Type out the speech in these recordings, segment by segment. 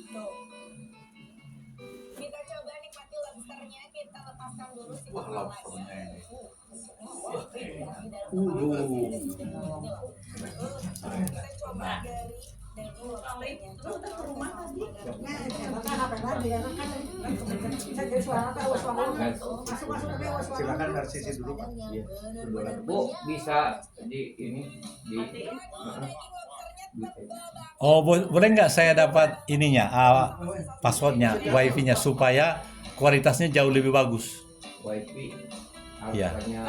Tuh. Kita coba nikmati lobsternya, kita lepaskan dulu si Wah, kepalanya. lobsternya ini. Kita coba dari lobsternya. Coba ke rumah tadi. Silakan dari sisi dulu Pak. Iya. Bu, bisa di ini di Oh, boleh nggak saya dapat ininya, passwordnya, wifi-nya supaya kualitasnya jauh lebih bagus. wifi. Iya. Harganya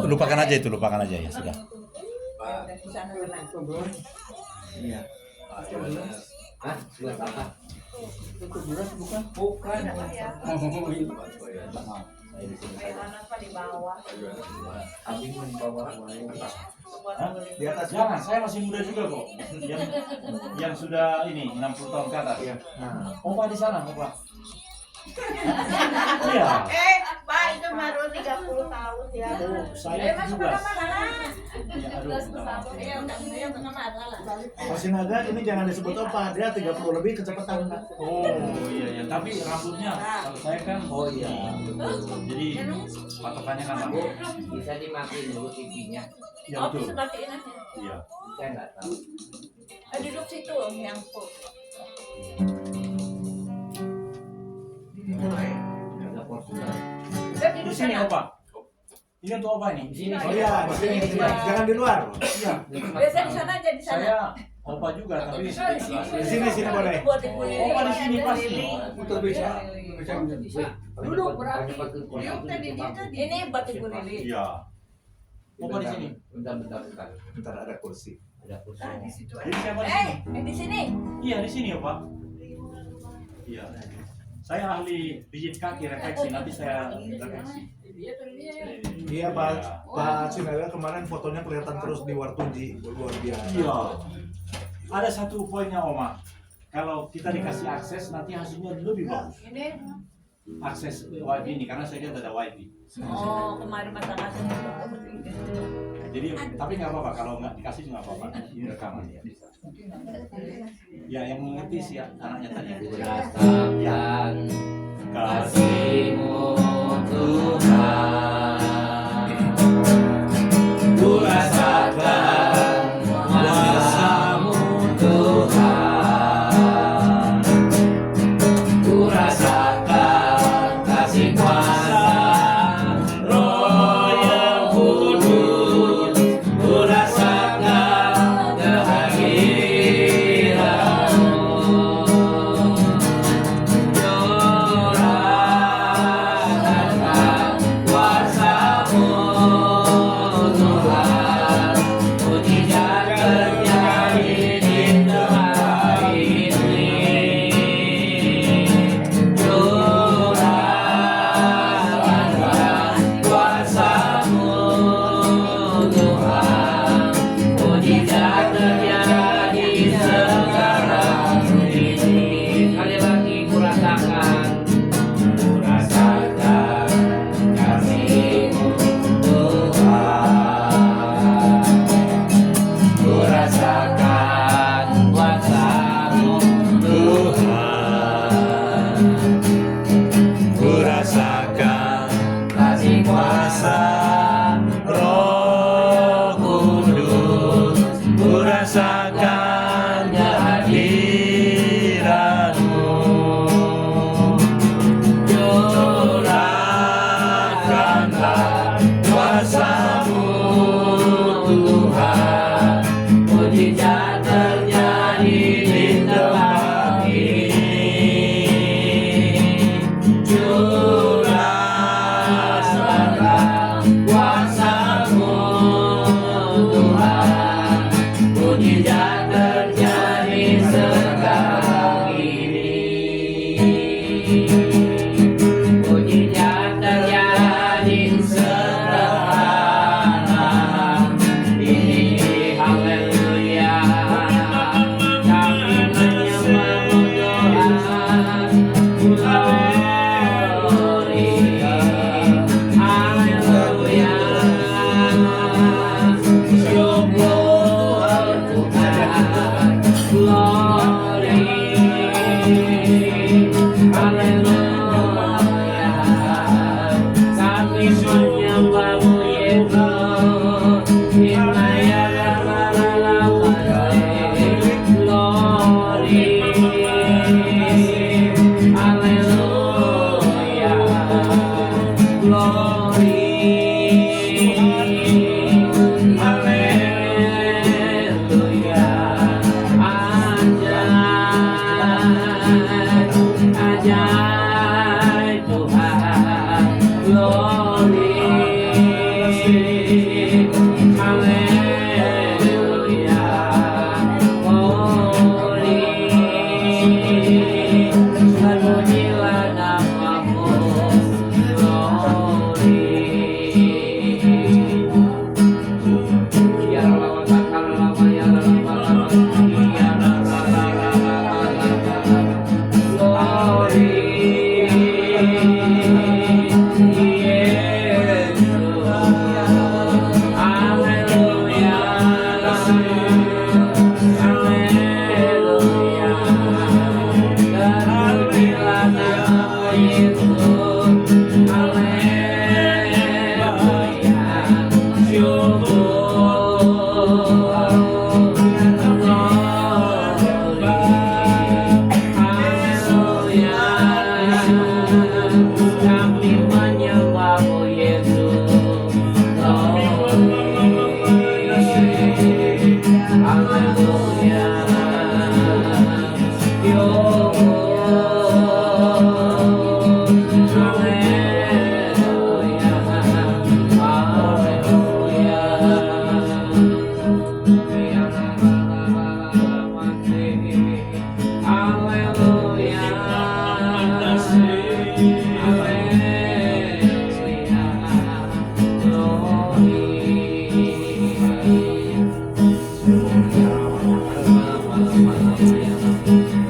Lupakan aja itu, lupakan aja ya sudah. iya. Hah? Buat apa? bukan? Bukan. Saya di sini saja. Di bawah. Abi membawa Di atas Jangan, saya masih muda juga kok. Yang sudah ini 60 tahun ke atas. Nah, Opa di sana, Opa. Iya. Pak, itu baru 30 tahun ya. Saya 17. Ya, aduh. Masih naga ini jangan disebut opa, dia 30 lebih kecepatan Pak. Oh iya ya, tapi rambutnya kalau saya kan oh iya. jadi patokannya kan Bu, rambut. bisa dimatiin dulu TV-nya. Ya betul. Iya. Saya nggak tahu. Duduk situ yang full. Ada porsinya. Di sini Opa. Ini untuk Opa ini. Di sini. Oh iya, di sini, di sini. Jangan di luar. Iya. Biasa di sana aja di sana. Saya Opa juga tapi Di sini boleh. Buat dikuliah. Opa di sini pasti. Betul bisa. Duduk berarti. Duduk tadi dia tadi. Ini buat dikuliah. Iya. Opa di sini. Bentar. Ntar ada kursi. Ada kursi. Jadi siapa di sini? Di sini. Iya di sini Opa. Iya. Saya ahli pijit kaki refleksi, nanti saya refleksi. Iya Pak Sinaga kemarin fotonya kelihatan terus di Wartuji, luar biasa. Iya. Ada satu poinnya Oma. Kalau kita dikasih akses nanti hasilnya lebih bagus. Ini. Akses wifi ini karena saya lihat ada wifi. Oh, kemarin masalah. Jadi tapi nggak apa-apa kalau nggak dikasih nggak apa-apa. Ini rekaman ya. Ya yang mengerti sih anaknya tadi. Rasakan kasih-Mu Tuhan. Ku rasakan kuasa-Mu Tuhan. Ku rasakan kasih kuasa Roh yang kudus. Ku rasakan kehadiran-Mu. Rasakan kuasa-Mu Tuhan. Mujizat terjadi di tempat ini. Rasakan kuasa-Mu Tuhan. Mujizat terjadi sekarang ini. Sekali lagi ku rasakan. Ku rasakan kasih-Mu Tuhan. Ku rasakan kuasa-Mu Tuhan. Ku rasakan kasih kuasa Roh Kudus. Ku rasakan kehadiran-Mu. Curahkanlah kuasa-Mu Tuhan. Mujizat terjadi di tempat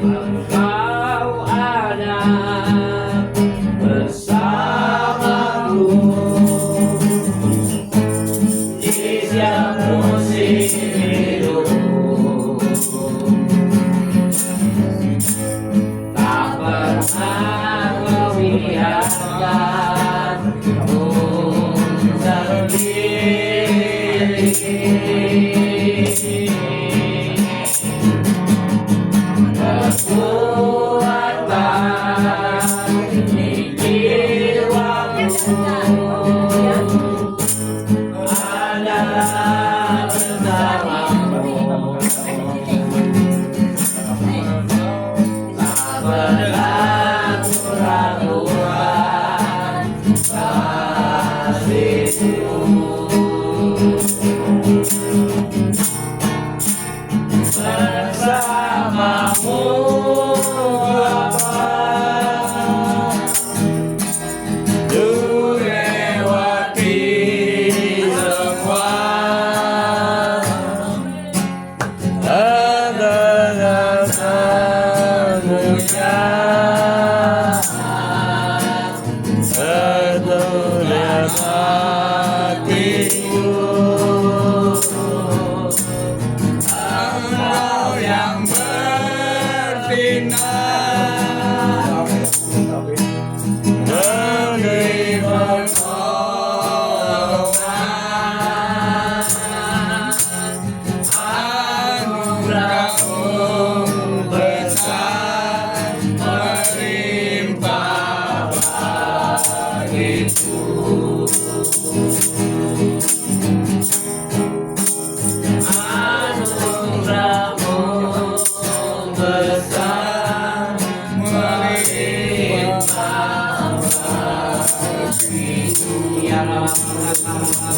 Engkau ada bersamaku di setiap musim hidupku. Tak pernah membiarkan ku sendiri. Kekuatan di jiwaku ada bersamamu. Tak pernah keraguan kasihmu. Bersamamu Bapa, ku lewati semua tantangan dunia. Setulah hatiku, Engkau yang bertindak demi pertolongan. Anugerah-Mu besar melimpah bagiku. Anugerah-Mu besar melimpah bagiku. Ya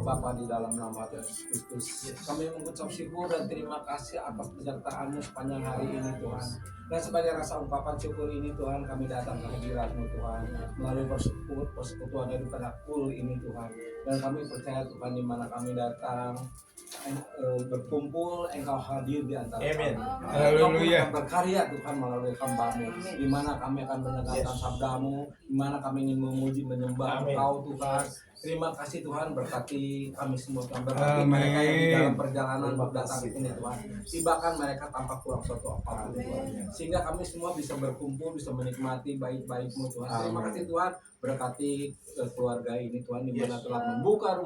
Bapa, di dalam nama Tuhan Yesus Kristus, kami mengucap syukur dan terima kasih atas penyertaan-Mu sepanjang hari ini Tuhan. Dan sebagai rasa ungkapan syukur ini Tuhan, kami datang ke hadirat-Mu Tuhan, melalui persekutuan daripada kul ini Tuhan. Dan kami percaya Tuhan, di mana kami datang berkumpul, Engkau hadir di antara kami. Haleluya. Engkau berkarya Tuhan melalui hamba-Mu, di mana kami akan mendengarkan sabda-Mu, di mana kami ingin memuji menyembah Engkau Tuhan. Terima kasih Tuhan, berkati kami semua Tuhan, berkati mereka yang di dalam perjalanan datang ke sini Tuhan. Tibakan mereka tanpa kurang suatu apapun Tuhan, sehingga kami semua bisa berkumpul, bisa menikmati baik-baik-Mu Tuhan. Terima kasih Tuhan, berkati keluarga ini Tuhan, di mana telah membuka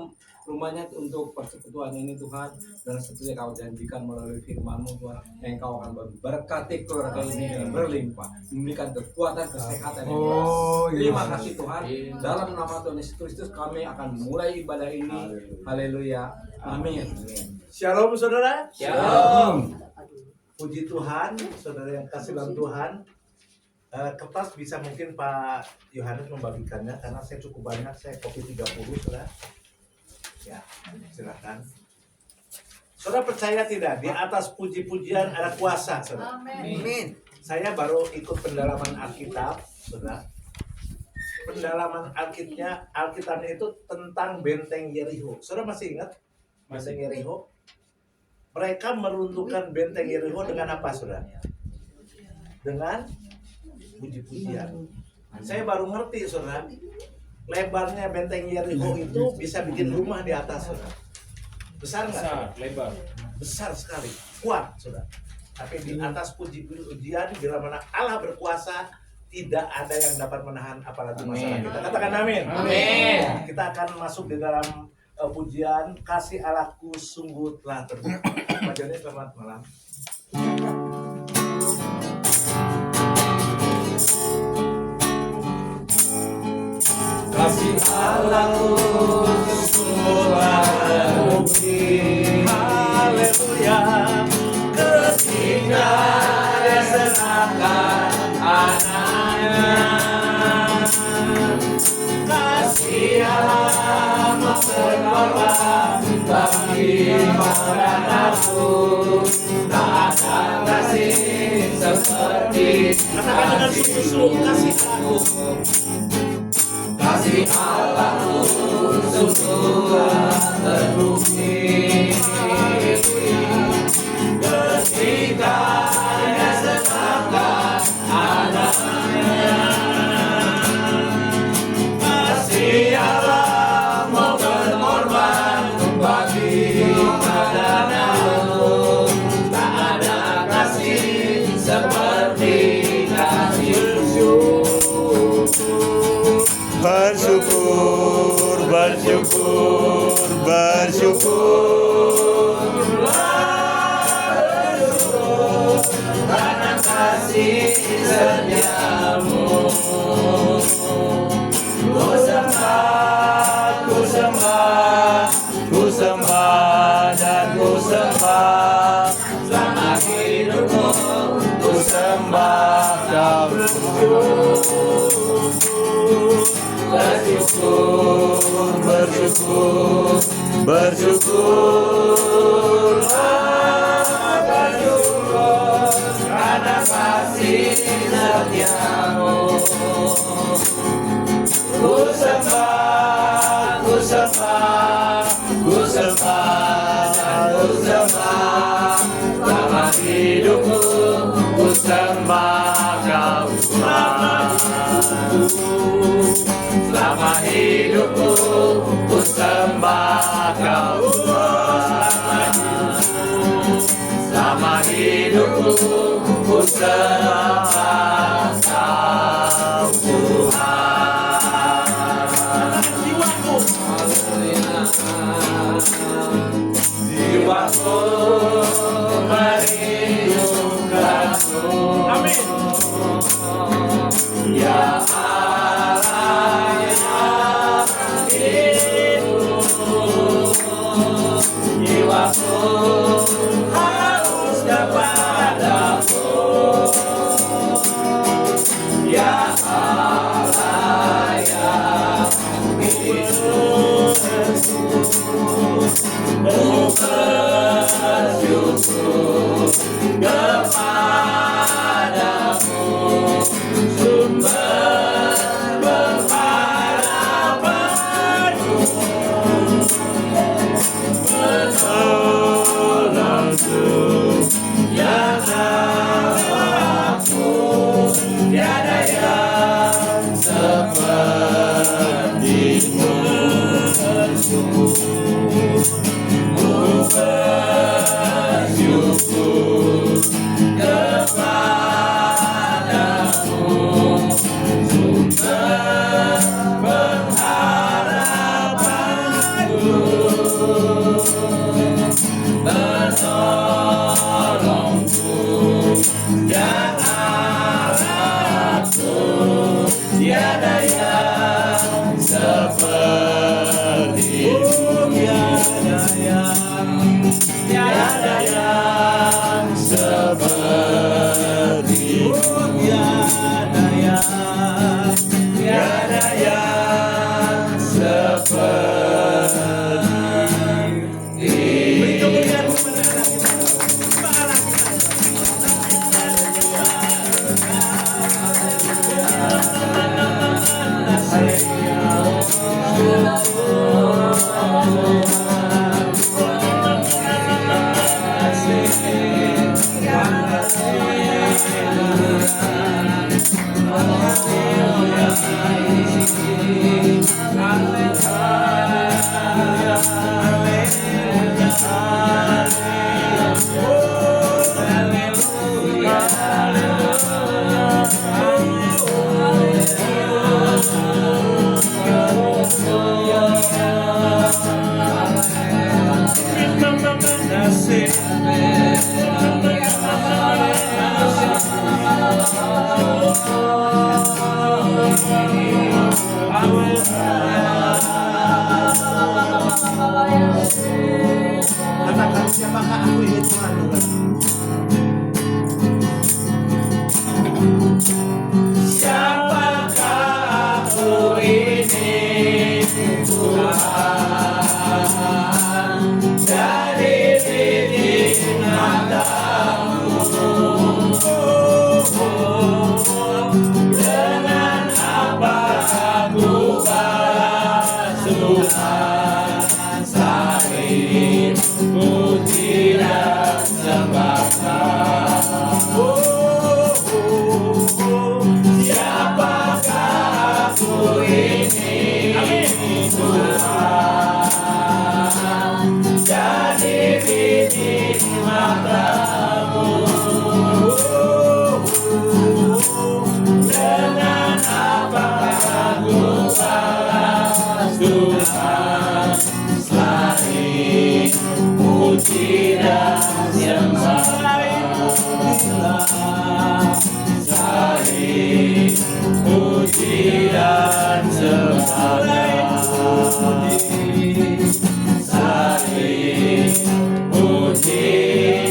rumahnya untuk persekutuan ini Tuhan. Dan seperti Kau janjikan melalui firman-Mu Tuhan, yang Kau akan berkati keluarga ini dengan berlimpah, memberikan kekuatan, kesehatan yang jelas. Terima kasih Tuhan, dalam nama Tuhan Yesus Kristus kami akan mulai ibadah ini. Haleluya, amin. Shalom saudara. Shalom. Puji Tuhan, saudara yang kasih dalam Tuhan. Kertas bisa mungkin Pak Yohanes membagikannya karena saya cukup banyak, saya kopi 30 saudara. Ya, silakan. Saudara percaya tidak? Di atas puji-pujian ada kuasa, saudara. Amin. Saya baru ikut pendalaman Alkitab, saudara. Pendalaman Alkitabnya itu tentang benteng Yerikho. Saudara masih ingat benteng Yerikho? Mereka meruntuhkan benteng Yerikho dengan apa, saudara? Dengan puji-pujian. Saya baru ngerti, saudara. Lebarnya benteng Yerikho itu bisa bikin rumah di atas, saudara. Besar nggak? Besar, lebar. Besar sekali, kuat, saudara. Tapi di atas puji-pujian, bila mana Allah berkuasa, tidak ada yang dapat menahan apalagi masalah kita. Katakan amin. Amin. Kita akan masuk di dalam pujian kasih Allahku sungguh telah terbukti. Bacaannya selamat malam. Kasih Allahku sungguh terbukti. Haleluya. Ketika Dia serahkan anaknya, kasih Allah berkorban bagi padaku. Tak ada kasih seperti Katakan dengan sungguh-sungguh kasih Allahku. kasih Allahku sungguh terbukti. Ketika Dia serahkan anaknya, kasih Allah mau berkorban bagi padaku. Tak ada kasih seperti kasih Bersyukur, bersyukur, bersyukur. karena kasih setiamu. Ku sembah, ku sembah, ku sembah dan ku sembah. Selama hidupku ku sembah kau. Bersyukur, bersyukur, bersyukurlah, bersyukur karena kasih setiamu. Ku sembah, ku sembah, ku sembah, dan ku sembah. Selama hidupku ku sembah kau. Selama hidupku ku sembah kau. Selama hidupku ku sembah kau Tuhan. Jiwaku merindukanmu. Amin. Ya Allah, ya hidup, jiwaku harus kepadamu. Ya Allah, ya hidup, ku bersyukur kepadamu. Sumber pengharapanku, penolongku, ya Allahku, tiada yang sepertimu. Ku bersyukur kepadamu. Sumber pengharapanku, penolongku, ya Allahku, tiada yang sepertimu. Tiada yang sepertimu. Tiada yang seperti. Beri kemuliaan kepada Katakan siapakah aku ini Tuhan. Siapakah aku ini Tuhan, dari titik matamu. Dengan apa aku balas Tuhan, selain puji dan sembah. Siapakah aku ini Tuhan, jadi bibit matamu. Dengan apa aku balas Tuhan, selain puji dan sembah. Selain puji dan sembah. Selain puji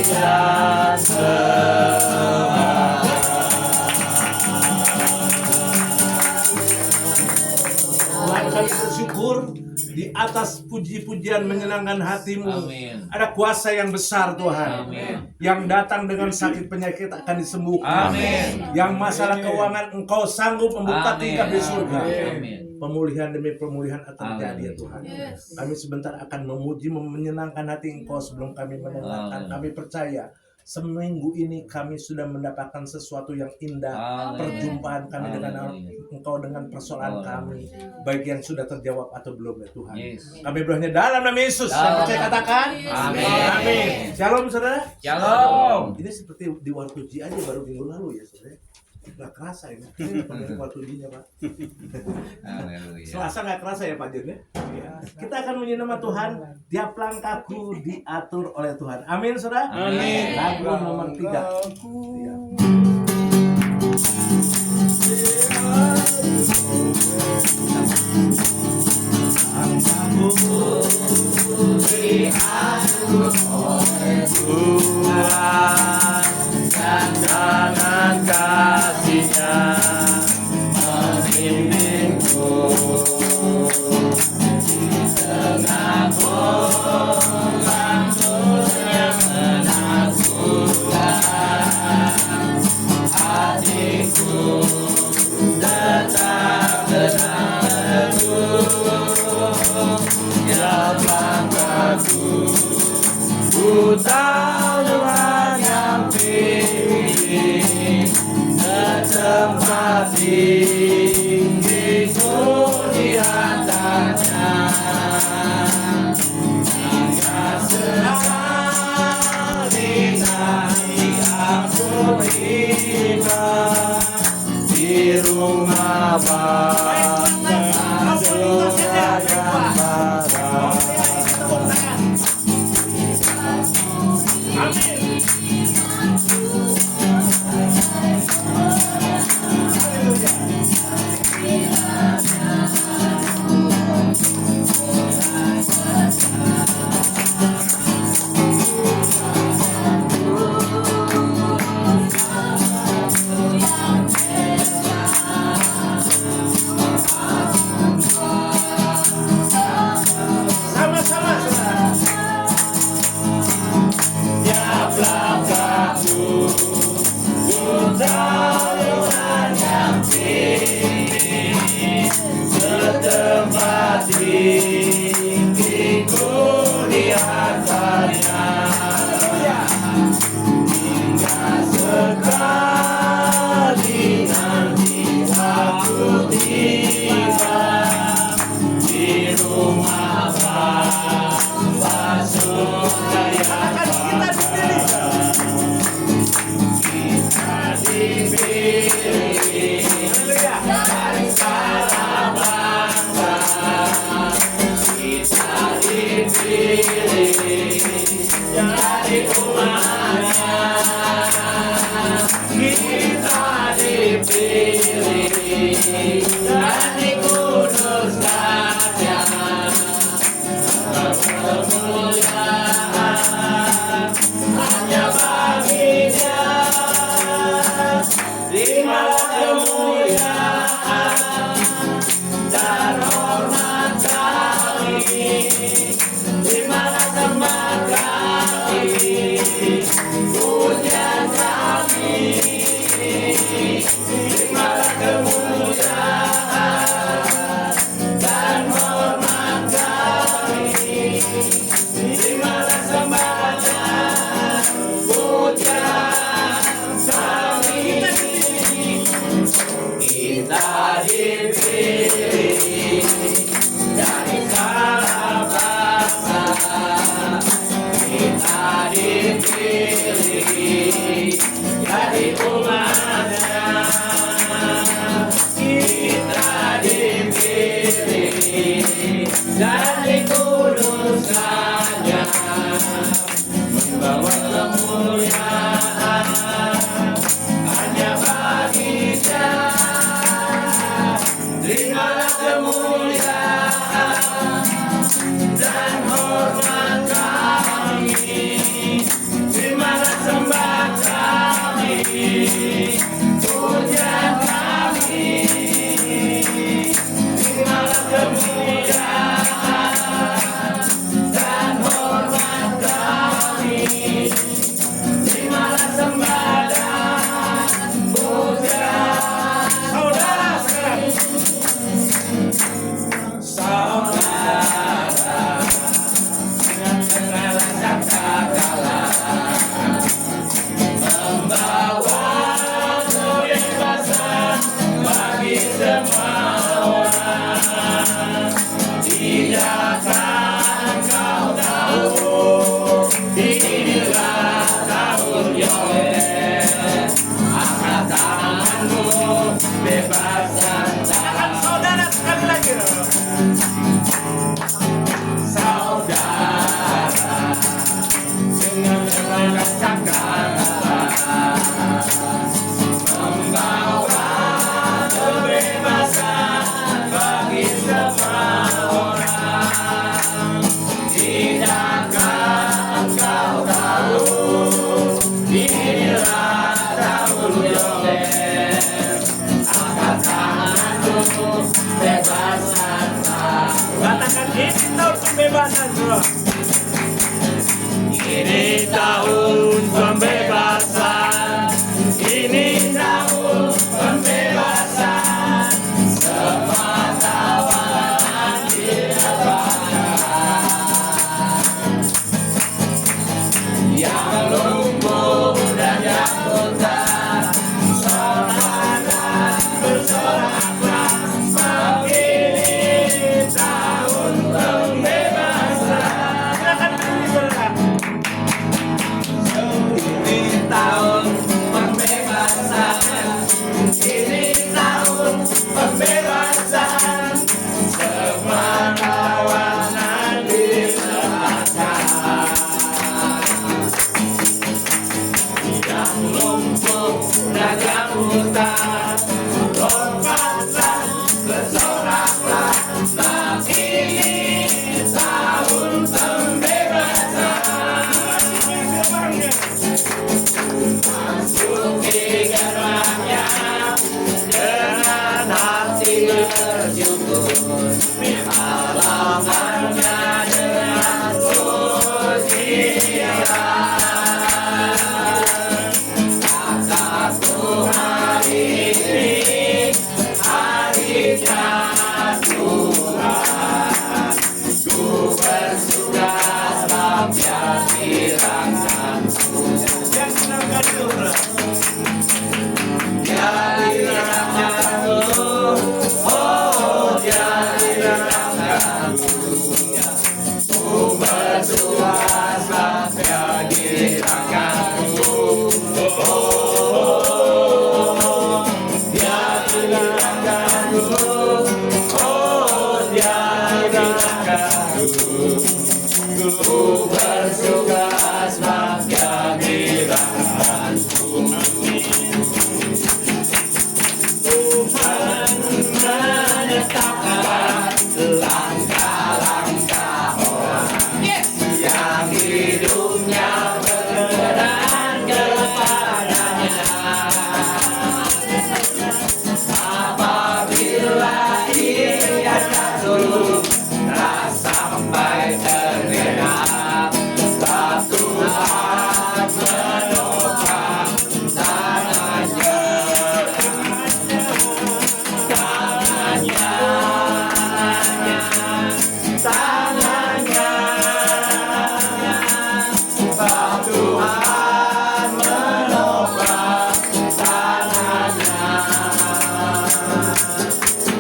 dan sembah. Tuhan, kami bersyukur di atas puji-pujian menyenangkan hatimu. Amin. Ada kuasa yang besar Tuhan. Amin. Yang datang dengan sakit penyakit akan disembuhkan. Amin. Yang masalah keuangan Engkau sanggup membuka Amin. tingkap di surga. Amin. Pemulihan demi pemulihan akan terjadi ya Amin. Tuhan. Kami sebentar akan memuji, menyenangkan hati Engkau sebelum kami mendengarkan. Amin. Kami percaya seminggu ini kami sudah mendapatkan sesuatu yang indah. Amin. Perjumpaan kami dengan Amin. Engkau dengan persoalan kami, baik yang sudah terjawab atau belum ya Tuhan. Yes. Kami berdoanya dalam nama Yesus. Yang Dalam. percaya katakan Amin. Amin. Shalom saudara. Shalom. Ini seperti di Wartuji aja baru minggu lalu ya saudara. Nggak kerasa ini. Ini Wartujinya Pak. Haleluya. Selasa nggak kerasa ya Pak Jun ya. Kita akan menyembah nama Tuhan. Tiap langkahku diatur oleh Tuhan. Amin saudara. Amin. Lagu nomor 3. Ya. Tuhan dan dengan kasih-Nya membimbingku di tengah goncang yang menakutkan. Hatiku tetap tenang teguh, tiap langkahku ku tahu Tuhan yang pilih ke tempat tinggiku di atasnya. Hingga sekali nanti aku tiba di rumah Bapa surga yang barat. Ini tahun pembebasan, ini tahun pembebasan, semua tawanan dilepaskan. Yang lumpuh dan yang buta, soraklah, bersoraklah, begini tahun pembebasan. Ini tahun pembebasan, ini tahun pembebasan, semua tawanan dilepaskan. Yang lumpuh dan yang buta, lompatlah, bersoraklah, begini tahun pembebasan. Masuki gerbangnya dengan hati bersyukur, halamannya dengan pujian. Kataku hari ini harinya Tuhan, ku bersuka sebab Dia kirangkanku. Dia kirangkanku, oh Dia kirangkanku. Ku bersuka sebab gembiraanku. Tuhan menetapkan langkah-langkah orang yang hidupnya berkenan kepadanya. Apabila ia jatuh tak sampai tergenap, sebab Tuhan menopang tangannya. Tangannya, sebab Tuhan menopang tangannya.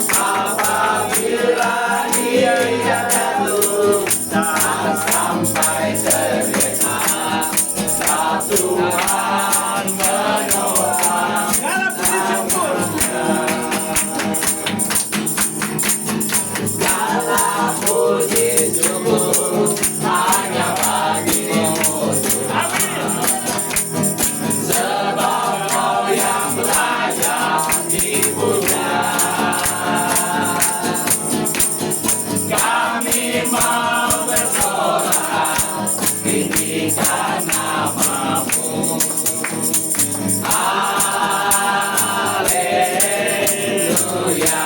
Apabila ia jatuh tak sampai tergenap, sebab Tuhan menopang tangannya. Segala puji syukur hanya bagimu Tuhan, sebab Kau yang layak dipuja. Kami mau bersorak tinggikan nama-Mu. Haleluya.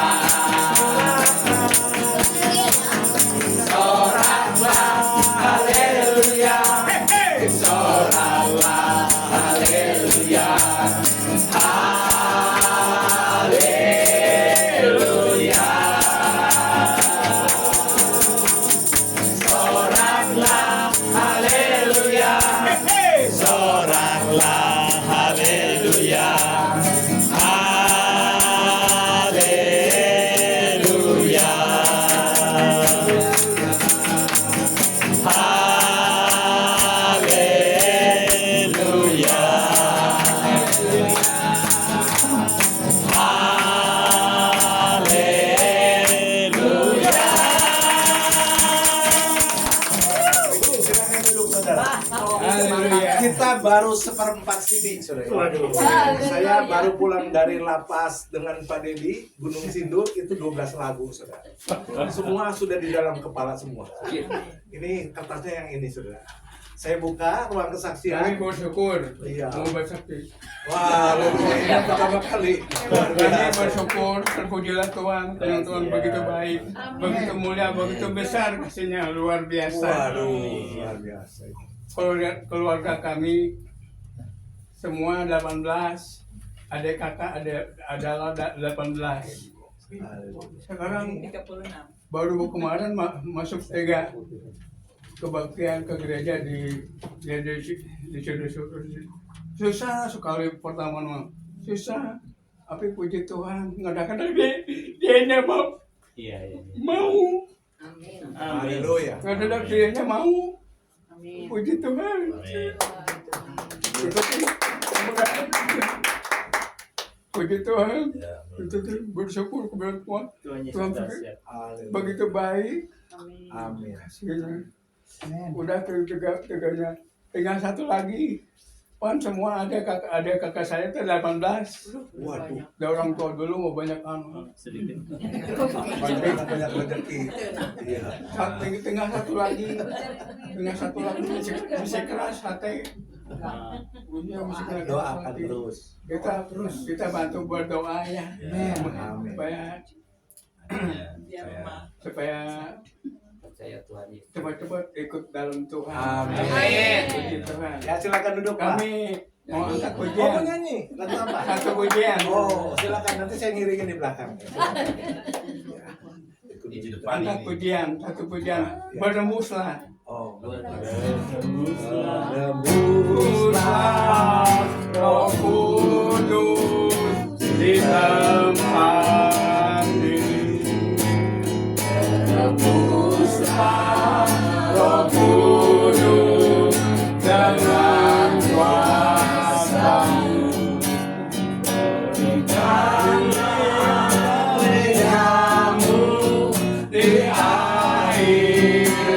Soraklah haleluya, soraklah haleluya, haleluya. Soraklah haleluya, soraklah haleluya, haleluya. Kita baru seperempat CD, saudara. Saya baru pulang dari lapas dengan Pak Dedi, Gunung Sindur, itu 12 lagu, saudara. Semua sudah di dalam kepala semua. Ini kertasnya yang ini, saudara. Saya buka ruang kesaksian. Kami bersyukur Iya. mau bersaksi. Wah, ini pertama kali. Kami bersyukur, terpujilah Tuhan, yang Tuhan begitu baik, begitu mulia, begitu besar kasihnya, luar biasa. Waduh, luar biasa. Keluarga kami semua 18, adik kakak adalah 18. Sekarang baru kemarin masuk 3 kebaktian ke gereja di susah sekali pertama susah, tapi puji Tuhan kadang-kadang dia mau Haleluya. kadang-kadang dia mau puji Tuhan. Puji Tuhan, itu bersyukur kepada Tuhan. Tuhan begitu baik. Amin. Udah teganya, tinggal satu lagi. Pan semua ada kakak saya itu 18. Waduh, Ada orang tua dulu mau banyak banyak rezeki. Iya. tinggal satu lagi masih keras hati. Punya masih keras Doakan hati. terus. Kita bantu berdoa ya. Amin. supaya Percaya Tuhan Yesus. cepat-cepat ikut dalam Tuhan. Amin. Puji Tuhan. Ya silakan duduk, Pak. Kami mau angkat Oh, pujian. mau nyanyi? Lagu apa? Satu pujian. Oh, silakan nanti saya ngiringin di belakang. Angkat pujian, satu pujian. Berembuslah. Oh, Berembuslah Roh Kudus di tempat ini. Berembuslah Roh Kudus dengan kuasa-Mu. Berikanlah lenyapmu di akhir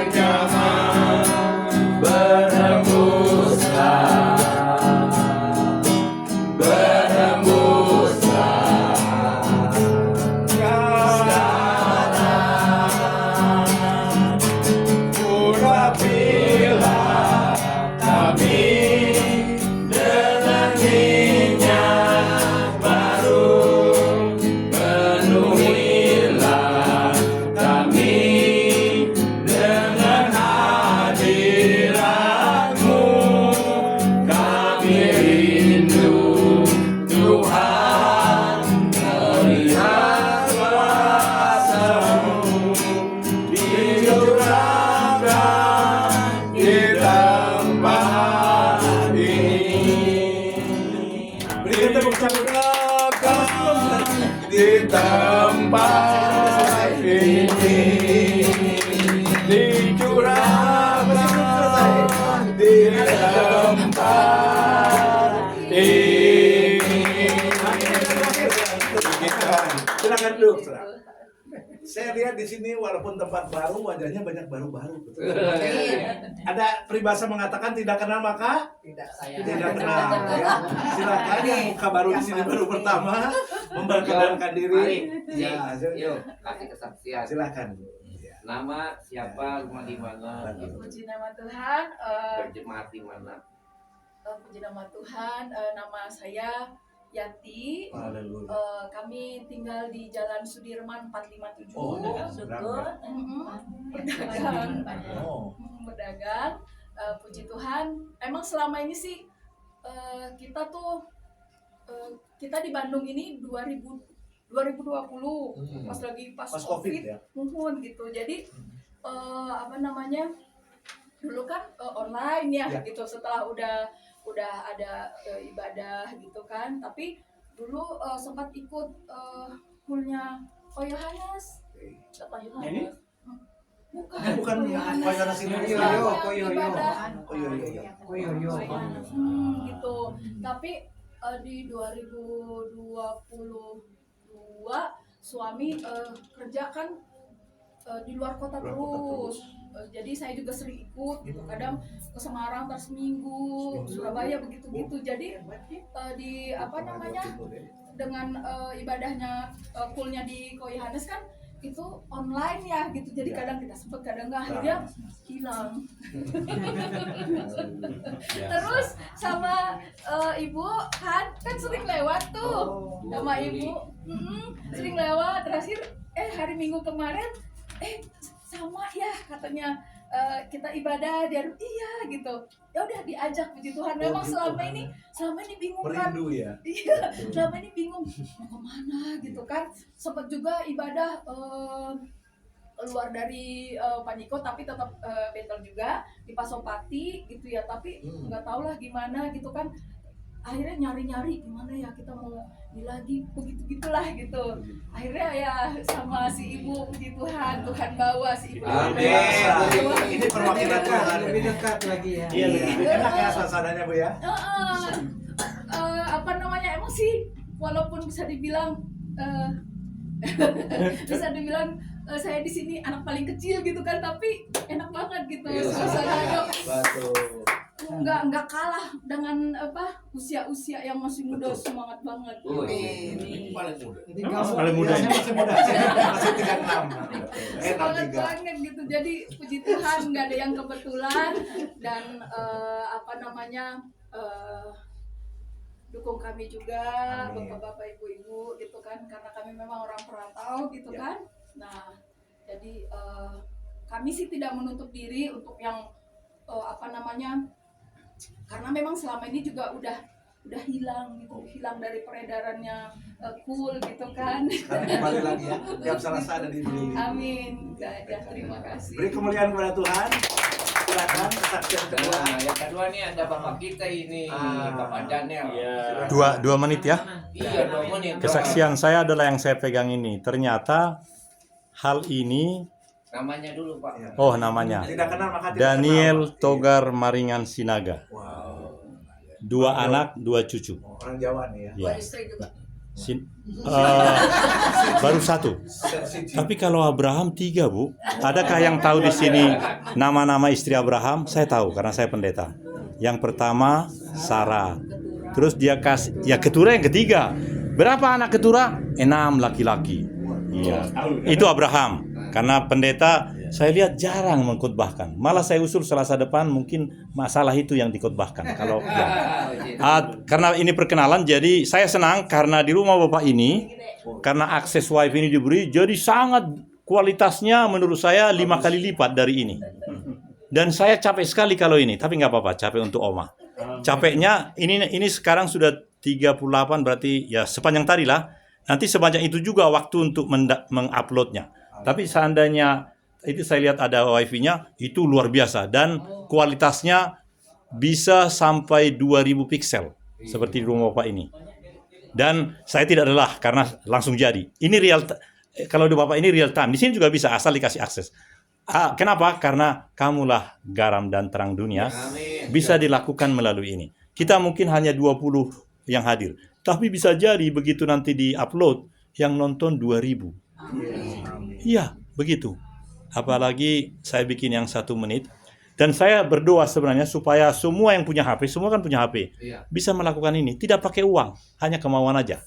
curahkan di tempat ini, dicurahkan di tempat ini. Silakan duduk. Saya lihat di sini walaupun tempat baru, wajahnya banyak baru-baru. Ada peribahasa mengatakan tidak kenal maka tidak kenal. Ya. Silakan yang muka baru di sini baru pertama memperkenalkan diri. Ya, yuk kasih kesaksian. Silakan. Nama siapa, rumah di mana, Puji nama Tuhan, berjemaat di mana. puji nama Tuhan, nama saya Yati. Haleluya. Kami tinggal di Jalan Sudirman 457. Oh, Berdagang. Oh. Berdagang. Puji Tuhan. Emang selama ini sih kita tuh kita di Bandung ini 2020 pas Pas COVID COVID ya. gitu. Jadi apa namanya? Dulu kan online ya, Ya. gitu. Setelah udah ada ibadah gitu kan, tapi dulu sempat ikut kulnya Ko Yohanes. Siapa Yohanes? Bukan Ko Yohanes ini. ibadah Yohanes. gitu. Tapi di 2022 suami kerja kan di luar kota terus. Jadi saya juga sering ikut gitu, kadang ke Semarang seminggu, Surabaya begitu-gitu. Jadi di apa namanya, dengan ibadahnya kulnya di Ko Yohanes kan itu online ya gitu. Jadi kadang kita sempet, kadang nggak, akhirnya hilang. Terus sama ibu kan sering lewat tuh sama ibu, sering lewat. Terakhir hari Minggu kemarin sama ya katanya kita ibadah, dia iya gitu. Ya udah diajak, puji Tuhan. Memang gitu, selama ini bingung kan. Merindu ya. Iya, selama ini bingung mau kemana gitu kan. Sempat juga ibadah keluar dari Paniko, tapi tetap Betel juga di Pasopati gitu ya. Tapi nggak tahu lah gimana gitu kan. Akhirnya nyari-nyari gimana ya kita mau lagi begitu-gitulah gitu. Akhirnya ya sama si ibu, puji Tuhan, Tuhan bawa si ibu. Ini perwakilan Tuhan. Lebih dekat lagi ya. Iya, enak ya suasananya Bu ya. Apa namanya, emang sih walaupun bisa dibilang saya di sini anak paling kecil gitu kan, tapi enak banget gitu suasananya. Nggak kalah dengan usia yang masih muda, semangat banget. Ini paling muda. Paling muda. Saya masih muda. Saya masih 36. Semangat banget gitu. Jadi puji Tuhan nggak ada yang kebetulan, dan dukung kami juga bapak-bapak, ibu-ibu gitu kan, karena kami memang orang perantau gitu kan. Nah, jadi kami sih tidak menutup diri untuk yang karena memang selama ini juga udah hilang gitu, hilang dari peredarannya cool gitu kan. Kembali lagi ya. Tiap Selasa ada di Beli. Amin. Ya, terima kasih. Beri kemuliaan kepada Tuhan. Silakan kesaksian kedua. Nah, yang kedua nih ada bapak kita ini, Bapak Daniel. Dua menit ya. Iya, 2 menit. Kesaksian saya adalah yang saya pegang ini. Ternyata hal ini, Namanya dulu Pak. oh namanya Tidak kenal maka tidak Daniel kenal. Togar Maringan Sinaga. Wow. 2 anak, 2 cucu. Orang Jawa nih ya. Ya. Istri juga. Baru 1. Tapi kalau Abraham 3 Bu. Adakah yang tahu di sini nama-nama istri Abraham? Saya tahu karena saya pendeta. Yang pertama Sarah. Terus dia kasih, ya ketura yang ketiga. Berapa anak ketura? 6 laki-laki. Iya. Itu Abraham. Karena pendeta saya lihat jarang mengkhotbahkan. Malah saya usul Selasa depan mungkin masalah itu yang dikhotbahkan. Kalau ya. Karena ini perkenalan, jadi saya senang karena di rumah Bapak ini, karena akses wifi ini diberi, jadi sangat kualitasnya menurut saya 5 kali lipat dari ini. Dan saya capek sekali kalau ini, tapi nggak apa-apa, capek untuk Oma. Capeknya ini sekarang sudah 38, berarti ya sepanjang tadi lah. Nanti sebanyak itu juga waktu untuk menguploadnya. Tapi seandainya itu saya lihat ada wifi-nya, itu luar biasa. Dan kualitasnya bisa sampai 2000 piksel. Seperti di rumah Bapak ini. Dan saya tidak lelah karena langsung jadi. Ini kalau di Bapak ini real time. Di sini juga bisa asal dikasih akses. Kenapa? Karena kamulah garam dan terang dunia. Bisa dilakukan melalui ini. Kita mungkin hanya 20 yang hadir. Tapi bisa jadi begitu nanti di-upload yang nonton 2.000. Iya, begitu. Apalagi saya bikin yang 1 menit. Dan saya berdoa sebenarnya supaya semua yang punya HP, semua kan punya HP, bisa melakukan ini. Tidak pakai uang, hanya kemauan aja.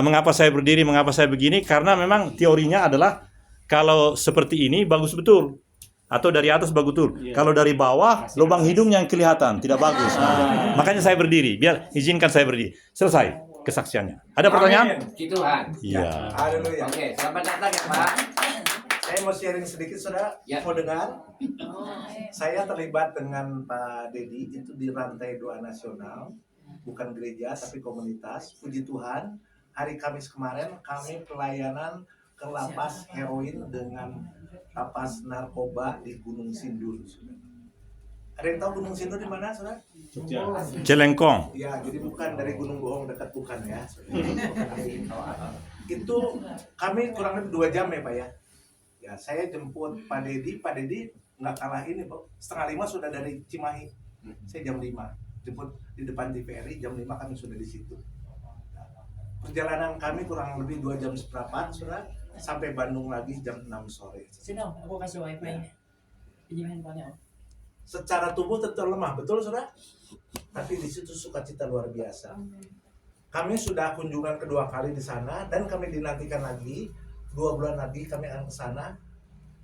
Mengapa saya berdiri, mengapa saya begini? Karena memang teorinya adalah kalau seperti ini bagus betul. Atau dari atas bagus betul. Kalau dari bawah, lubang hidungnya yang kelihatan, tidak bagus. Makanya saya berdiri. Biar izinkan saya berdiri. Selesai kesaksiannya. Ada pertanyaan? Puji Tuhan. Iya. Haleluya. Oke, selamat datang ya Pak. Saya mau sharing sedikit, saudara. Ya. Mau dengar? Saya terlibat dengan Pak Dedi itu di rantai doa nasional, bukan gereja tapi komunitas. Puji Tuhan, hari Kamis kemarin kami pelayanan ke lapas heroin dengan lapas narkoba di Gunung Sindur. Ada yang tahu Gunung Sindur di mana, saudara? Celengkong. Ya, jadi bukan dari Gunung Bohong dekat, bukan ya. Itu kami kurang lebih 2 jam ya Pak ya. Ya, saya jemput Pak Dedi nggak kalah ini Pak. 4:30 sudah dari Cimahi. Saya jam 5 jemput di depan TVRI, jam 5 kami sudah di situ. Perjalanan kami kurang lebih 2 jam seperempat, saudara, sampai Bandung lagi jam 6 sore. Sini Om, aku kasih wifi nya. Pinjam handphonenya Om. Secara tubuh tentu lemah, betul saudara? Tapi di situ sukacita luar biasa. Kami sudah kunjungan kedua kali di sana dan kami dinantikan lagi 2 bulan lagi kami akan ke sana.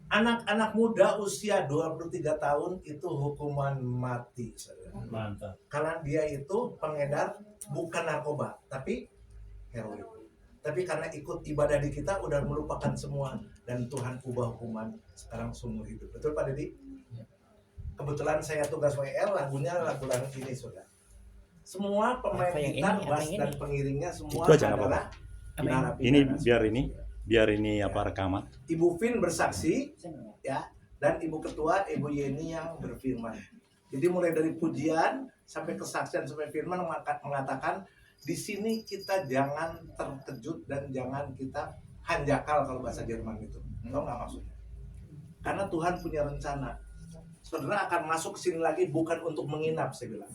Anak-anak muda usia 23 tahun itu hukuman mati, saudara. Mantap. Karena dia itu pengedar bukan narkoba, tapi heroin. Tapi karena ikut ibadah di kita udah melupakan semua dan Tuhan ubah hukuman sekarang seumur hidup. Betul Pak Dedi? Kebetulan saya tugas WL, lagunya lagu ini, saudara. Semua pemain gitar, bass dan pengiringnya semua Itu aja nggak adalah Ini biar ini apa rekaman. Ibu Vin bersaksi, ya, dan Ibu Ketua, Ibu Yeni yang berfirman. Jadi mulai dari pujian sampai kesaksian sampai firman mengatakan di sini kita jangan terkejut dan jangan kita hanjakal kalau bahasa Jerman itu. Tahu nggak maksudnya? Karena Tuhan punya rencana. Saudara akan masuk ke sini lagi bukan untuk menginap, saya bilang,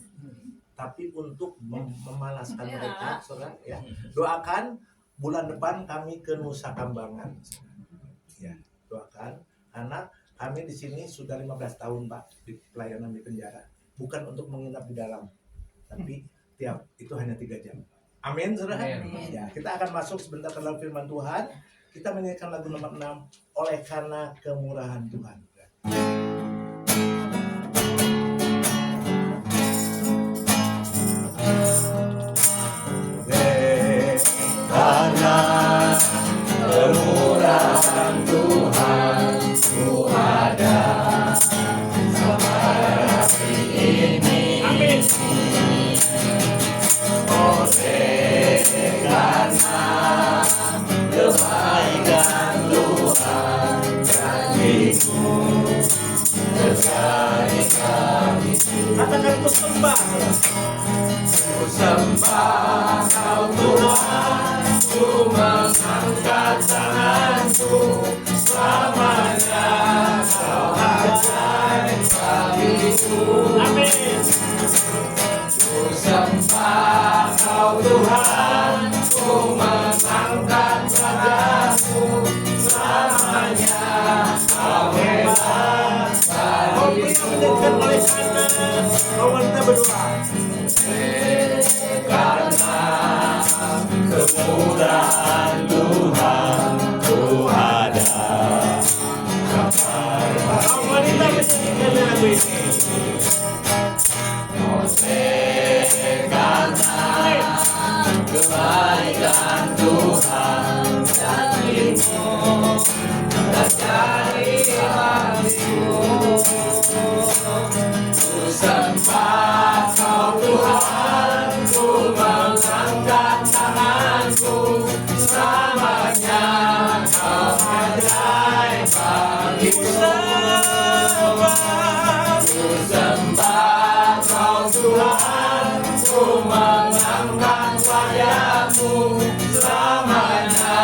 tapi untuk memalaskan mereka, saudara. Ya, doakan bulan depan kami ke Nusa Kambangan. Ya, doakan. Karena kami di sini sudah 15 tahun Pak di pelayanan di penjara. Bukan untuk menginap di dalam, tapi tiap itu hanya 3 jam. Amin, saudara. Ya, kita akan masuk sebentar ke dalam firman Tuhan. Kita menyanyikan lagu nomor 6, oleh karena kemurahan Tuhan. Karena kemurahan Tuhan ku ada sampai hari ini. Amin. Oleh karena kebaikan Tuhan bagiku sekali-kali Katakan ku sembah. ku sembah Kau Tuhan, ku mengangkat tanganku, selamanya Kau ajaib bagiku. Amin. Ku sembah Kau Tuhan, ku mengangkat wajahku, selamanya Kau hebat bagiku. Oleh karena kau wanita berdoa. Karena kemurahan Tuhan ku ada. Kau wanita menyanyikan lagu ini. Oleh karena kebaikan Tuhan bagimu terjadi bagiku. Ku sembah Kau Tuhan, ku mengangkat tanganku, selamanya Kau ajaib bagiku. Ku sembah Kau Tuhan, ku mengangkat wajahmu, selamanya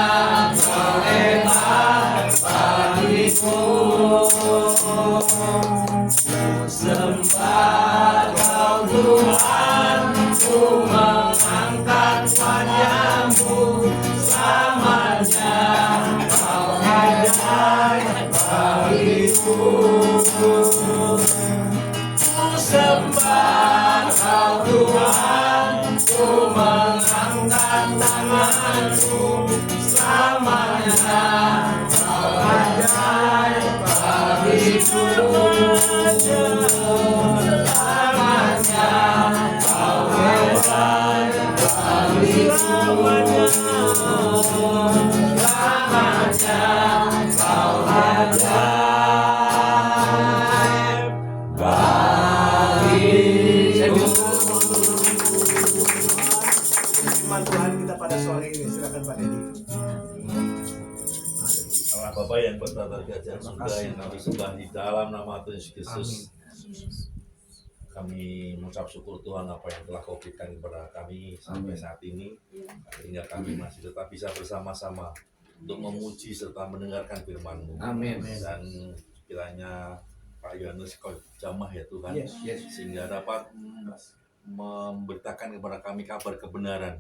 kau hebat bagiku. Sembah kau Tuhan, ku mengangkat wajahmu, selamanya kau ajaib bagiku. Ku sembah kau Tuhan, ku mengangkat tanganku, selamanya kau ajaib bagiku. Selamanya kau hebat bagiku. Selamanya kau ajaib bagiku. Firman Tuhan kita pada sore ini, silakan Pak Dedi. Allah Bapa yang bertata di kerajaan surga yang kami sembah di dalam nama Tuhan Yesus Kristus. Kami mengucap syukur Tuhan apa yang telah Kau berikan kepada kami sampai saat ini, sehingga kami masih tetap bisa bersama-sama untuk memuji serta mendengarkan firman-Mu. Amin. Dan kiranya Pak Yohanes Kau jamah ya Tuhan, sehingga dapat memberitakan kepada kami kabar kebenaran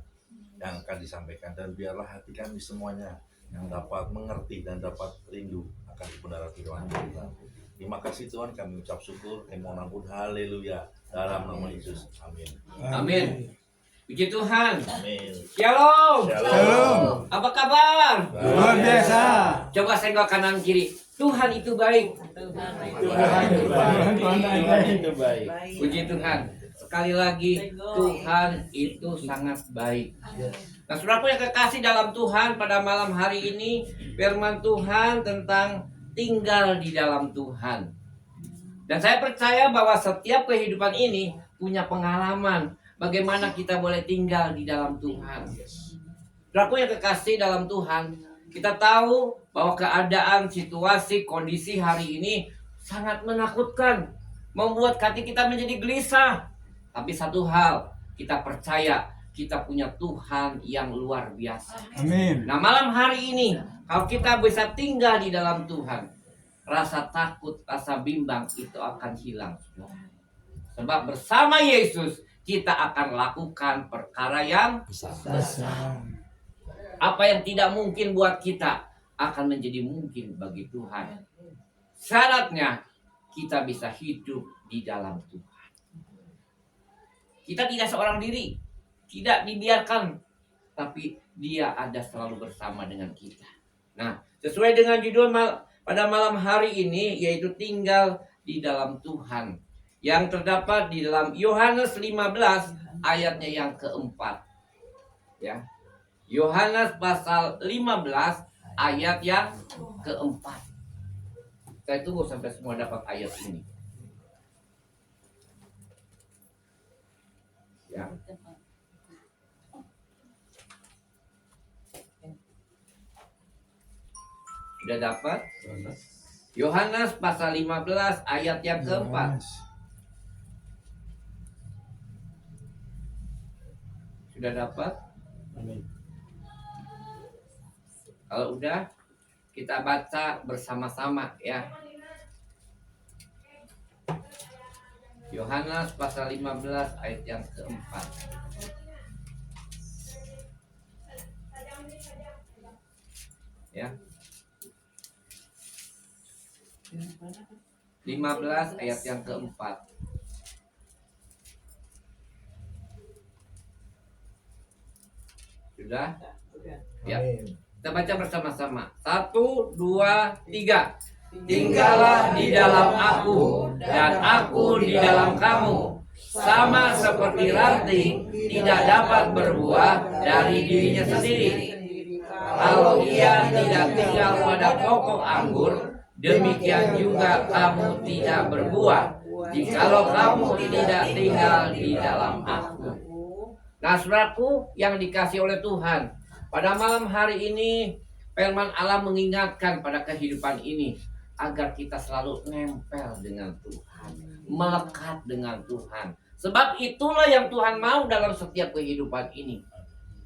yang akan disampaikan, dan biarlah hati kami semuanya yang dapat mengerti dan dapat rindu akan kebenaran firman Tuhan. Terima kasih Tuhan, kami ucap syukur, kami mohon ampun, haleluya, dalam nama Yesus, amin. Amin. Puji Tuhan. Amin. Shalom. Shalom. Apa kabar? Luar biasa. Coba senggol kanan kiri. Tuhan itu baik. Tuhan itu baik. Puji Tuhan. Sekali lagi, Tuhan itu sangat baik. Nah, saudaraku yang kekasih dalam Tuhan, pada malam hari ini firman Tuhan tentang tinggal di dalam Tuhan. Dan saya percaya bahwa setiap kehidupan ini punya pengalaman bagaimana kita boleh tinggal di dalam Tuhan. Saudaraku yang kekasih dalam Tuhan, kita tahu bahwa keadaan, situasi, kondisi hari ini sangat menakutkan, membuat hati kita menjadi gelisah. Tapi satu hal, kita percaya kita punya Tuhan yang luar biasa. Amin. Nah, malam hari ini, kalau kita bisa tinggal di dalam Tuhan, rasa takut, rasa bimbang itu akan hilang. Sebab bersama Yesus, kita akan lakukan perkara yang besar. Apa yang tidak mungkin buat kita, akan menjadi mungkin bagi Tuhan. Syaratnya, kita bisa hidup di dalam Tuhan. Kita tidak seorang diri, tidak dibiarkan, tapi Dia ada selalu bersama dengan kita. Nah, sesuai dengan judul pada malam hari ini, yaitu tinggal di dalam Tuhan, yang terdapat di dalam Yohanes 15 ayatnya yang keempat. Ya, Yohanes pasal 15 ayat yang keempat. Saya tunggu sampai semua dapat ayat ini. Ya. Sudah dapat? Yohanes pasal 15 ayat yang keempat. Sudah dapat? Kalau udah, kita baca bersama-sama ya. Yohanes pasal 15 ayat yang keempat. Ya. 15 ayat yang keempat. Sudah? Ya. Kita baca bersama-sama. 1, 2, 3. Tinggallah di dalam aku dan aku di dalam kamu. Sama seperti ranting tidak dapat berbuah dari dirinya sendiri, kalau ia tidak tinggal pada pokok anggur, demikian juga kamu tidak berbuah jikalau kamu tidak tinggal di dalam aku. Nah, saudaraku yang dikasihi oleh Tuhan, pada malam hari ini firman Allah mengingatkan pada kehidupan ini agar kita selalu nempel dengan Tuhan, melekat dengan Tuhan. Sebab itulah yang Tuhan mau dalam setiap kehidupan ini.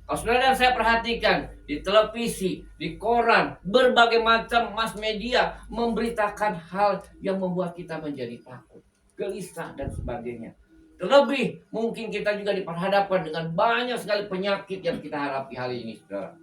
Kalau saudara dan saya perhatikan di televisi, di koran, berbagai macam mass media memberitakan hal yang membuat kita menjadi takut, gelisah dan sebagainya. Terlebih mungkin kita juga diperhadapkan dengan banyak sekali penyakit yang kita hadapi hari ini, saudara.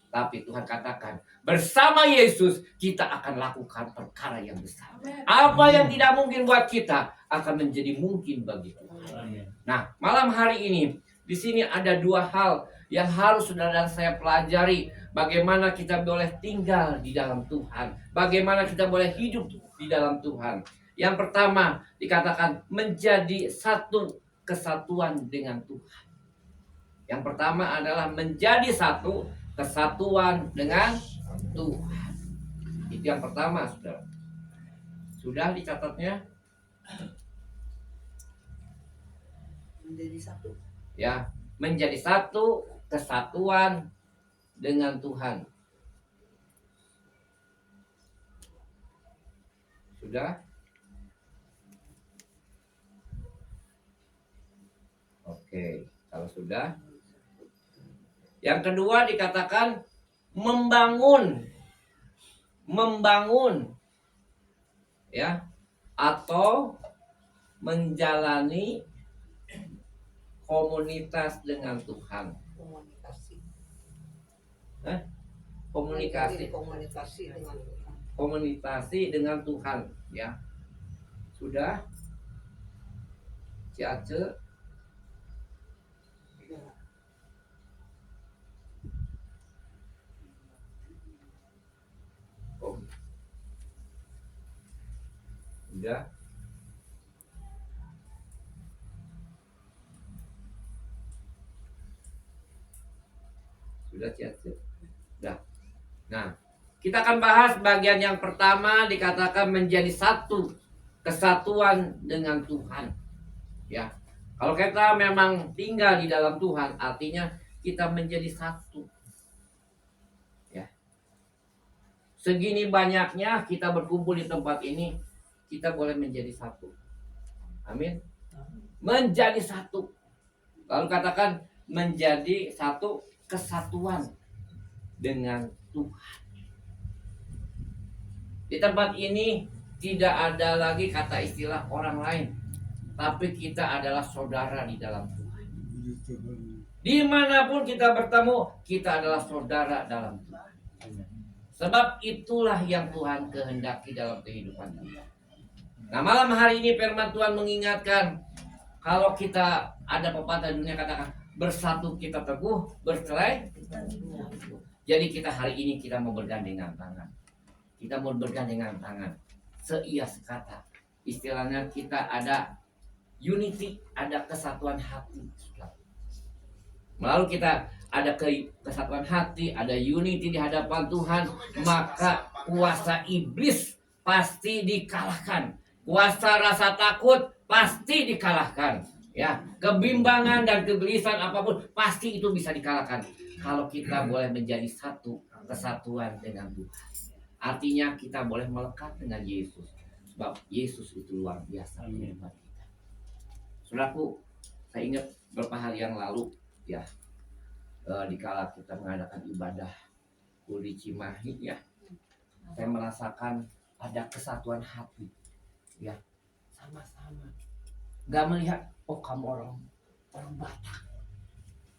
Tapi Tuhan katakan, bersama Yesus kita akan lakukan perkara yang besar. Apa yang tidak mungkin buat kita akan menjadi mungkin bagi Tuhan. Nah, malam hari ini di sini ada dua hal yang harus saudara dan saya pelajari. Bagaimana kita boleh tinggal di dalam Tuhan, bagaimana kita boleh hidup di dalam Tuhan. Yang pertama dikatakan menjadi satu kesatuan dengan Tuhan. Yang pertama adalah menjadi satu kesatuan dengan Tuhan. Itu yang pertama, saudara. Sudah dicatatnya? Menjadi satu. Ya, menjadi satu kesatuan dengan Tuhan. Sudah? Oke, kalau sudah. Yang kedua dikatakan membangun. Membangun. Ya, atau menjalani komunitas dengan Tuhan. Komunikasi. Komunikasi dengan Tuhan, ya. Sudah? Si Aceh? Sudah? Sudah, Ciace? Sudah. Nah, kita akan bahas bagian yang pertama dikatakan menjadi satu kesatuan dengan Tuhan. Ya. Kalau kita memang tinggal di dalam Tuhan, artinya kita menjadi satu. Ya. Segini banyaknya kita berkumpul di tempat ini, kita boleh menjadi satu. Amin. Menjadi satu. Lalu katakan menjadi satu kesatuan dengan Tuhan. Di tempat ini tidak ada lagi kata istilah orang lain, tapi kita adalah saudara di dalam Tuhan. Dimanapun kita bertemu, kita adalah saudara dalam Tuhan. Sebab itulah yang Tuhan kehendaki dalam kehidupan kita. Nah, malam hari ini firman Tuhan mengingatkan, kalau kita ada pepatah dunia katakan, bersatu kita teguh, bercerai. Jadi kita hari ini kita mau bergandengan tangan. Kita mau bergandengan tangan. Seia sekata. Istilahnya kita ada unity, ada kesatuan hati. Lalu kita ada kesatuan hati, ada unity di hadapan Tuhan, maka kuasa iblis pasti dikalahkan. Kuasa rasa takut pasti dikalahkan. Ya, kebimbangan dan kegelisahan apapun pasti itu bisa dikalahkan kalau kita boleh menjadi satu kesatuan dengan Tuhan. Artinya kita boleh melekat dengan Yesus, sebab Yesus itu luar biasa bagi kita. Saudaraku, saya ingat beberapa hari yang lalu, ya, dikala kita mengadakan ibadah di Cimahi, ya, saya merasakan ada kesatuan hati, ya, sama-sama. Gak melihat, oh kamu orang Batak,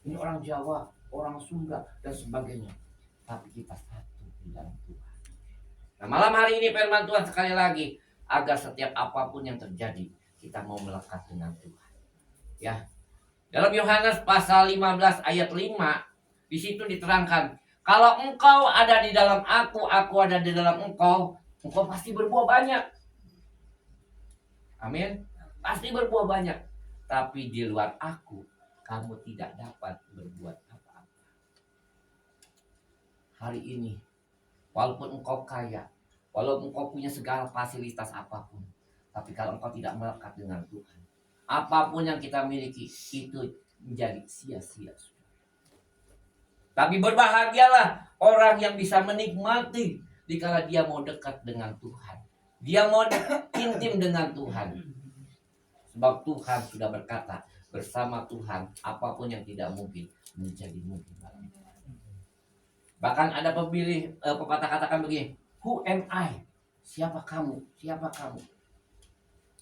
ini orang Jawa, orang Sunda dan sebagainya, tapi kita satu di dalam Tuhan. Nah, malam hari ini firman Tuhan sekali lagi, agar setiap apapun yang terjadi kita mau melekat dengan Tuhan. Ya, dalam Yohanes pasal 15 ayat 5 di situ diterangkan, kalau engkau ada di dalam aku ada di dalam engkau pasti berbuah banyak. Amin. Pasti berbuah banyak. Tapi di luar aku, kamu tidak dapat berbuat apa-apa. Hari ini, walaupun engkau kaya, walaupun engkau punya segala fasilitas apapun, tapi kalau engkau tidak melekat dengan Tuhan, apapun yang kita miliki, itu menjadi sia-sia. Tapi berbahagialah orang yang bisa menikmati dikala dia mau dekat dengan Tuhan. Dia mau intim dengan Tuhan. Sebab Tuhan sudah berkata, bersama Tuhan apapun yang tidak mungkin menjadi mungkin. Bahkan ada pepatah katakan begini, who am I? Siapa kamu? Siapa kamu?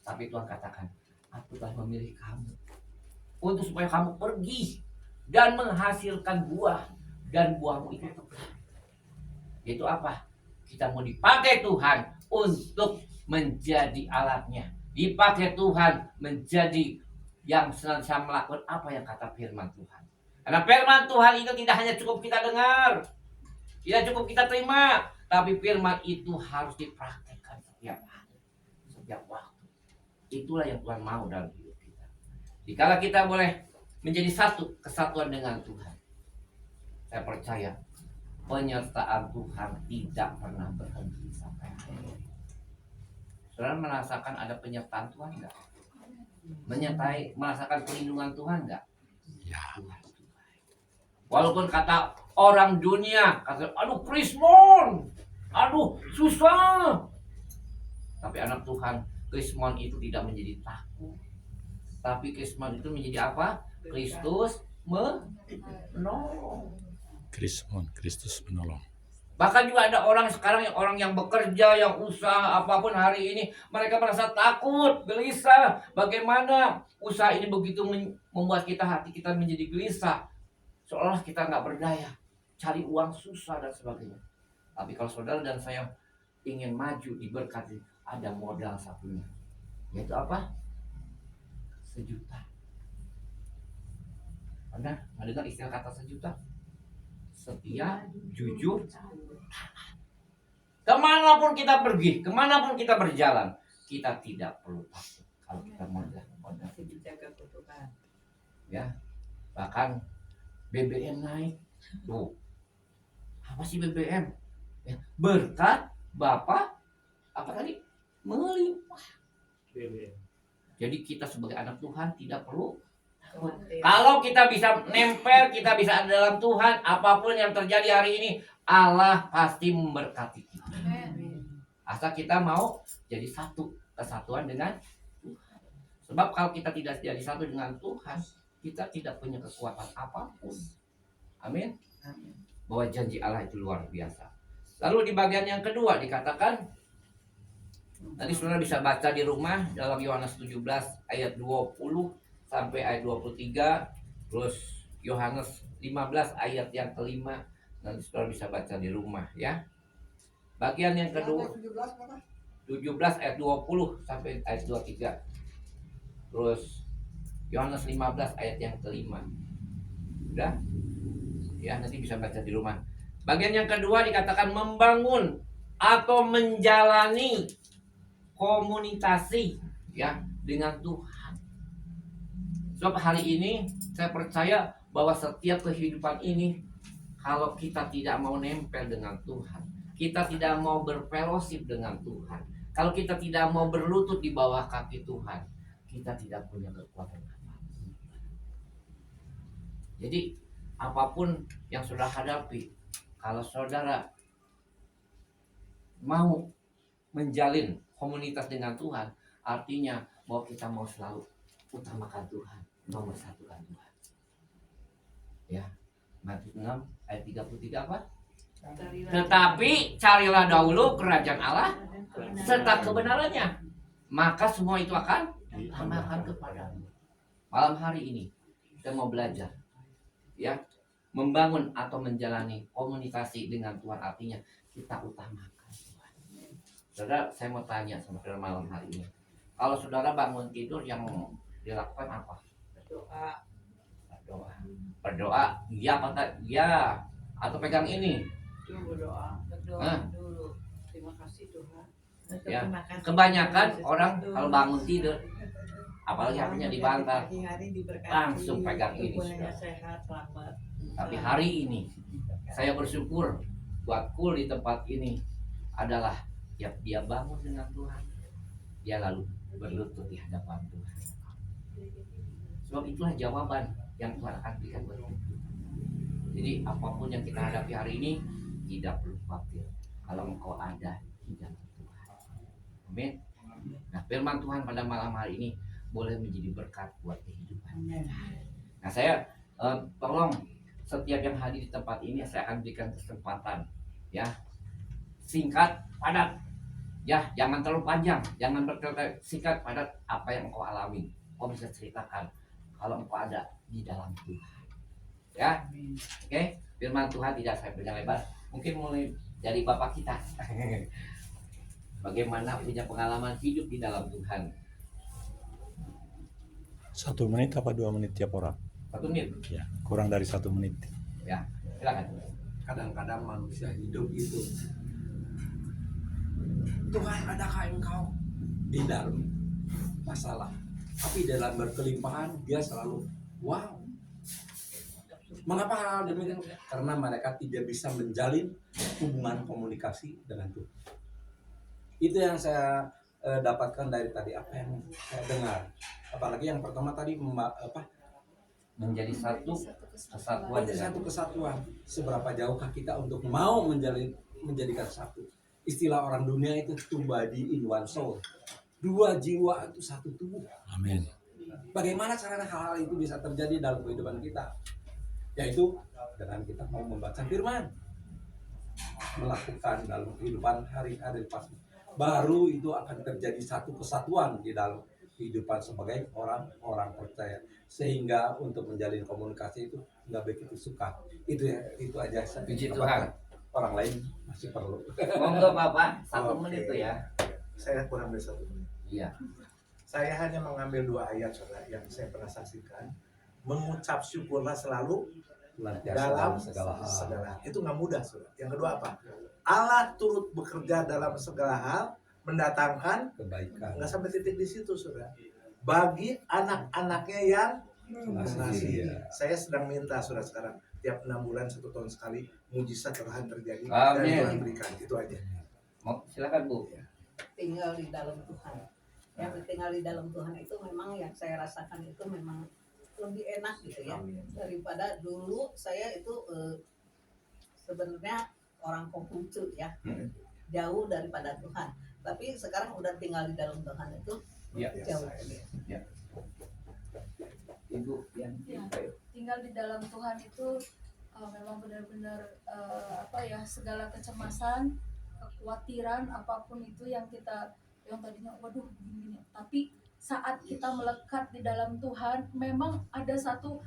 Tapi Tuhan katakan, aku telah memilih kamu untuk supaya kamu pergi dan menghasilkan buah, dan buahmu itu tetap. Itu apa? Kita mau dipakai Tuhan untuk menjadi alatnya, dipakai Tuhan menjadi yang senantiasa melakukan apa yang kata firman Tuhan. Karena firman Tuhan itu tidak hanya cukup kita dengar, tidak cukup kita terima, tapi firman itu harus dipraktekkan setiap hari, setiap waktu. Itulah yang Tuhan mau dalam hidup kita. Dikala kita boleh menjadi satu kesatuan dengan Tuhan, saya percaya penyertaan Tuhan tidak pernah berhenti sampai akhir. Saudara merasakan ada penyertaan Tuhan enggak? Merasakan perlindungan Tuhan enggak? Ya. Walaupun kata orang dunia, kata, aduh Krismon, aduh susah. Tapi anak Tuhan, Krismon itu tidak menjadi takut. Tapi Krismon itu menjadi apa? Kristus menolong. Kristus menolong. Bahkan juga ada orang sekarang yang bekerja, yang usaha apapun hari ini, mereka merasa takut, gelisah. Bagaimana usaha ini begitu membuat hati kita menjadi gelisah, seolah kita nggak berdaya, cari uang susah dan sebagainya. Tapi kalau saudara dan saya ingin maju diberkati, ada modal satunya, yaitu apa? 1 juta. Anda nggak dengar istilah kata 1 juta? Setia, jujur, kemanapun kita pergi, kemanapun kita berjalan, kita tidak perlu takut kalau kita modal. Ya, bahkan BBM naik, tuh, apa sih BBM? Ya, berkat Bapak, apa tadi? Melimpah. Jadi kita sebagai anak Tuhan tidak perlu. Kalau kita bisa nempel, kita bisa ada dalam Tuhan, apapun yang terjadi hari ini, Allah pasti memberkati kita. Asal kita mau jadi satu kesatuan dengan Tuhan. Sebab kalau kita tidak jadi satu dengan Tuhan, kita tidak punya kekuatan apapun. Amin. Bahwa janji Allah itu luar biasa. Lalu di bagian yang kedua dikatakan, nanti saudara bisa baca di rumah dalam Yohanes 17 ayat 20 sampai ayat 23, terus Yohanes 15 ayat yang kelima, nanti saudara bisa baca di rumah ya. Bagian yang kedua 17 ayat 20 sampai ayat 23, terus Yohanes 15 ayat yang kelima. Udah? Ya, nanti bisa baca di rumah. Bagian yang kedua dikatakan membangun atau menjalani komunikasi ya dengan Tuhan. Sebab hari ini saya percaya bahwa setiap kehidupan ini, kalau kita tidak mau nempel dengan Tuhan, kita tidak mau berfellowship dengan Tuhan, kalau kita tidak mau berlutut di bawah kaki Tuhan, kita tidak punya kekuatan apa-apa. Jadi apapun yang saudara hadapi, kalau saudara mau menjalin komunitas dengan Tuhan, artinya bahwa kita mau selalu utamakan Tuhan, nomor satukan Tuhan. Ya, Matius 6 ayat 33 apa? Tetapi carilah dahulu kerajaan Allah serta kebenarannya, maka semua itu akan ditambahkan kepadamu. Malam hari ini kita mau belajar ya, membangun atau menjalani komunikasi dengan Tuhan, artinya kita utamakan Tuhan. Saudara, saya mau tanya sama saudara malam hari ini, kalau saudara bangun tidur yang dilakukan apa? Berdoa. Iya apa tak? Iya. Atau pegang ini? Berdoa dulu. Terima kasih Tuhan. Ya. Kebanyakan orang kalau bangun tidur, apalagi HP-nya dibantah, langsung pegang ini. Tapi hari ini saya bersyukur buat Kul di tempat ini adalah tiap dia bangun dengan Tuhan, dia lalu berlutut di hadapan Tuhan. Sebab itulah jawaban yang Tuhan akan berikan buat kita. Jadi apapun yang kita hadapi hari ini, tidak perlu khawatir kalau engkau ada di dalam Tuhan. Amin. Nah, firman Tuhan pada malam hari ini boleh menjadi berkat buat kehidupan. Nah, saya tolong setiap yang hadir di tempat ini saya akan berikan kesempatan, ya, singkat, padat, ya, jangan terlalu panjang, jangan berkata singkat, padat. Apa yang engkau alami, kau bisa ceritakan kalau engkau ada di dalam Tuhan, ya, oke? Firman Tuhan tidak saya panjang lebar, mungkin mulai dari bapak kita, bagaimana punya pengalaman hidup di dalam Tuhan. 1 menit apa 2 menit tiap orang? 1 menit. Ya, kurang dari 1 menit. Ya, silakan. Kadang-kadang manusia hidup itu, Tuhan, adakah engkau di dalam masalah? Tapi dalam berkelimpahan dia selalu wow. Mengapa hal demikian? Karena mereka tidak bisa menjalin hubungan komunikasi dengan Tuhan. Itu yang saya dapatkan dari tadi, apa yang saya dengar. Apalagi yang pertama tadi menjadi satu kesatuan. Menjadi satu kesatuan. Seberapa jauhkah kita untuk mau menjadikan satu? Istilah orang dunia itu two body in one soul. 2 jiwa itu satu tubuh. Amin. Bagaimana caranya hal-hal itu bisa terjadi dalam kehidupan kita? Yaitu dengan kita mau membaca firman, melakukan dalam kehidupan hari-hari pasti. Baru itu akan terjadi satu kesatuan di dalam kehidupan sebagai orang-orang percaya. Sehingga untuk menjalin komunikasi itu nggak begitu suka. Itu aja. Puji Tuhan. Orang lain masih perlu. Monggo Bapak, 1 menit tuh ya. Saya kurang dari 1 menit. Iya. Saya hanya mengambil 2 ayat saudara yang saya pernah saksikan. Mengucap syukurlah selalu dalam segala hal. Itu nggak mudah saudara. Yang kedua apa? Allah turut bekerja dalam segala hal, mendatangkan kebaikan. Nggak sampai titik di situ saudara. Bagi anak-anaknya yang mengasihi. Saya sedang minta saudara sekarang tiap 6 bulan 1 tahun sekali mujizat Tuhan terjadi. Amin. Dan Tuhan berikan. Itu aja. Silakan Bu. Tinggal di dalam Tuhan. Yang tinggal di dalam Tuhan itu memang yang saya rasakan itu memang lebih enak gitu ya. Daripada dulu saya itu sebenarnya orang Konghucu ya. Jauh daripada Tuhan. Tapi sekarang udah tinggal di dalam Tuhan itu jauh. Ya. Ibu yang tinggal di dalam Tuhan itu memang benar-benar segala kecemasan, kekhawatiran apapun itu yang tadinya waduh gini, tapi saat kita melekat di dalam Tuhan memang ada satu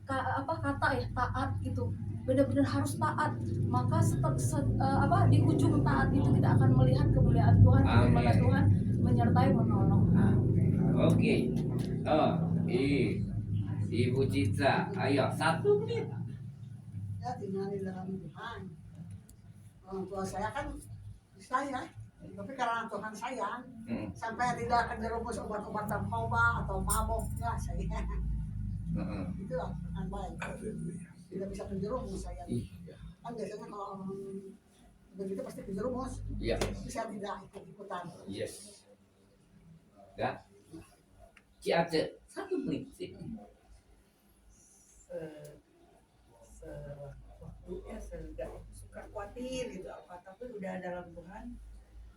kata ya, taat gitu, benar-benar harus taat. Maka di ujung taat itu kita akan melihat kemuliaan Tuhan, bagaimana Tuhan menyertai menolong. Oke. Ibu Citra, ayo 1 menit. Ya, tinggal di dalam Tuhan. Orang tua saya kan saya, tapi karena Tuhan sayang, sampai tidak akan dirumus obat-obat narkoba atau mabok, ya saya. Itu akan baik. Tidak bisa menjerumus saya. Kan biasanya kalau orang begitu pasti menjerumus. Iya. Bisa tidak ikut-ikutan. Yes. Ya. Ci Ace, 1 menit sih. Waktunya saya suka khawatir gitu apa, tapi udah dalam Tuhan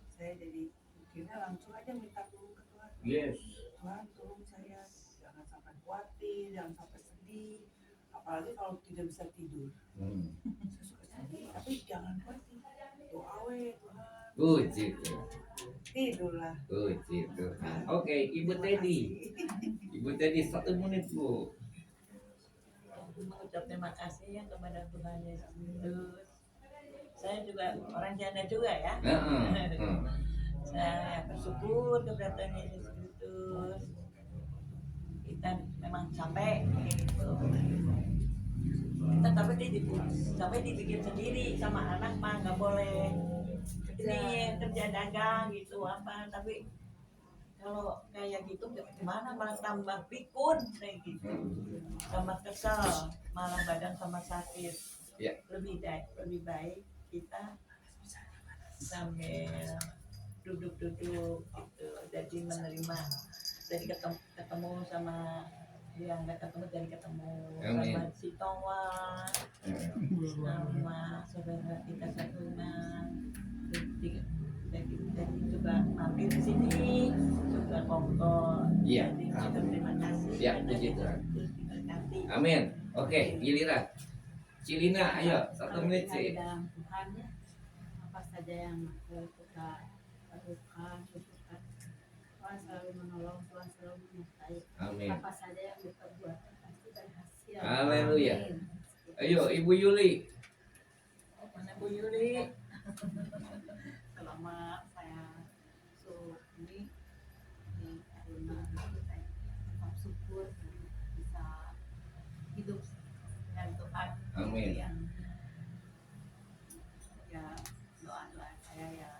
saya jadi mungkinnya langsung aja minta tolong ke Tuhan. Yes. Tuhan tolong saya jangan sampai khawatir, jangan sampai sedih, apalagi kalau tidak bisa tidur. Saya suka sedih, tapi jangan khawatir. Doa Tuhan. Puji Tuhan. Tidurlah. Puji Tuhan. Oke, Ibu Teddy. Ibu Teddy 1 menit Bu. Mengucap terima kasih ya kepada Tuhan Yesus. Saya juga orang janda juga ya. Saya bersyukur kepada Tuhan Yesus Kristus. Kita memang capek gitu. Kita sampai dibikin sendiri sama anak mah nggak boleh. Ini kerja dagang gitu apa, tapi kalau kayak gitu gimana, malah tambah pikun kayak gitu, tambah kesel, malah badan sama sakit. Lebih baik kita sambil duduk-duduk gitu, jadi menerima, jadi ketemu sama dia, nggak ketemu jadi ketemu sama si Towa, sama saudara kita Satuna. Jadi juga mampir di sini, juga kongko. Iya. Jadi terima kasih. Ya, puji Tuhan. Terima kasih. Amin. Amin. Oke, giliran. Cilina, ayo 1 menit Di sih. dalam Tuhan ya, apa saja yang kita lakukan, butuhkan. Tuhan selalu menolong, Tuhan selalu menyertai. Amin. Apa saja yang kita buat pasti berhasil. Haleluya. Amin. Ayo, Ibu Yuli. Mana Bu Yuli? Selama saya ini di rumah saya tetap syukur bisa hidup dan Tuhan. Amin. Ya doa saya ya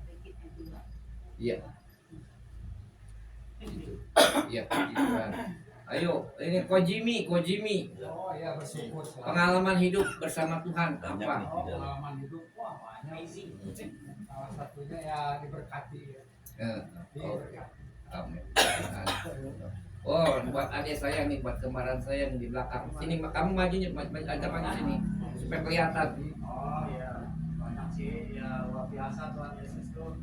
sedikitnya juga. Iya. Iya, giliran. Ayo, ini Kojimi. Oh ya, bersyukur. Pengalaman hidup bersama Tuhan Banyak apa? nih di dalam. Pengalaman hidup, wah banyak. Salah satunya ya diberkati ya. Oh, amin. Oh, buat adik saya nih, buat kembaran saya yang di belakang. Sini, kamu majunya, ajak maju sini supaya kelihatan. Oh ya, banyak sih ya, luar biasa Tuhan Yesus tuh.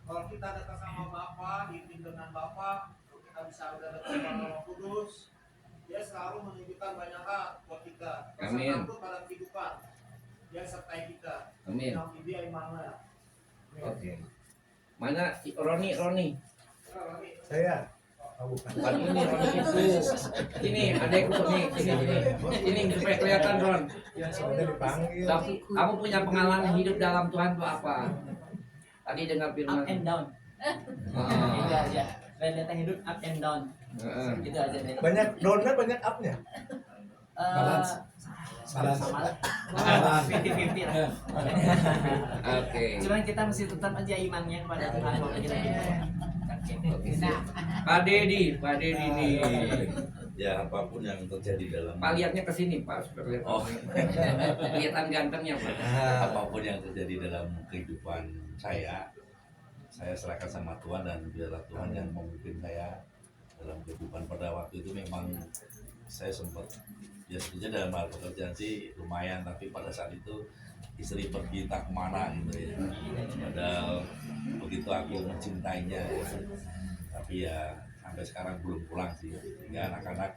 Kalau kita dekat sama Bapa, dipimpin dengan Bapa, kita bisa udah dekat sama Roh Kudus. Dia selalu menunjukkan banyak hal buat kita. Amin. Itu pada kehidupan. Dia sertai kita. Amin. Yang dia Immanuel. Oke. Mana Roni? Saya. Oh, bukan. Bukan ini Roni itu. Sini, adekku nih, sini supaya kelihatan Ron. Ya, soalnya dipanggil. Kamu punya pengalaman hidup dalam Tuhan itu apa? Tadi dengar firman. Up and down. Itu aja. Realita hidup up and down. Itu aja deh. Banyak downnya, banyak upnya. Balance. Sama lah. 50-50 lah. Oke. Cuman kita mesti tetap aja imannya kepada Tuhan kalau kita Pak Dedi nih. Ya apapun yang terjadi dalam. Pak lihatnya ke sini Pak supaya kelihatan. Oh. Kelihatan gantengnya Pak. Apapun yang terjadi dalam kehidupan saya serahkan sama Tuhan dan biarlah Tuhan yang memimpin saya dalam kehidupan. Pada waktu itu memang saya sempat ya sebetulnya dalam hal pekerjaan sih lumayan, tapi pada saat itu istri pergi tak kemana gitu ya. Padahal begitu aku mencintainya ya. Tapi ya sampai sekarang belum pulang sih. Sehingga anak-anak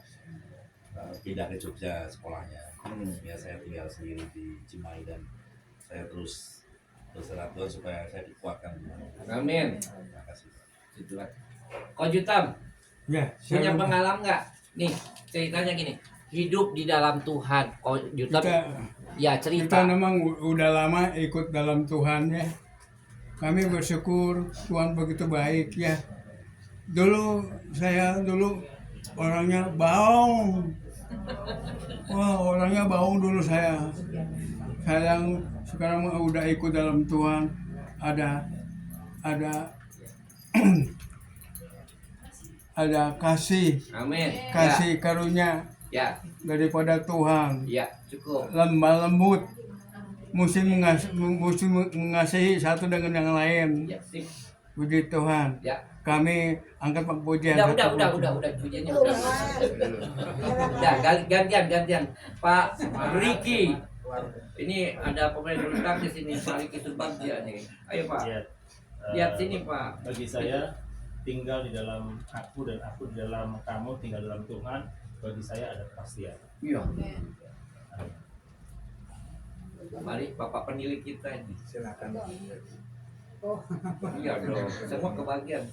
pindah ke Jogja sekolahnya. Ya saya tinggal sendiri di Cimahi dan saya terus berserah Tuhan supaya saya dikuatkan. Amin. Terima kasih. Itulah. Kojutam. Ya, Punya saya- pengalaman nggak? Nih ceritanya gini. Hidup di dalam Tuhan. Kojutam. Ya cerita. Kita memang udah lama ikut dalam Tuhan ya. Kami bersyukur Tuhan begitu baik ya. Saya dulu orangnya baung. Wah, orangnya baung dulu saya. Saya sekarang udah ikut dalam Tuhan. Ada ada kasih. Amin. Kasih karunia. Ya. Daripada Tuhan. Ya, cukup. Lembah lembut. Mesti mengasihi satu dengan yang lain. Ya, sip. Puji Tuhan. Ya. Kami angkat pujian. Udah pujiannya udah. Udah, gantian. Pak Riki. Ini ada pemain bulu tangkis di sini, Pak Riki Subagja nih. Ayo Pak. Lihat sini Pak. Bagi saya tinggal di dalam aku dan aku di dalam kamu, tinggal dalam Tuhan, bagi saya ada kepastian. Iya. Mari Bapak penilik kita ini. Silakan. Oh. Iya dong. Semua kebagian.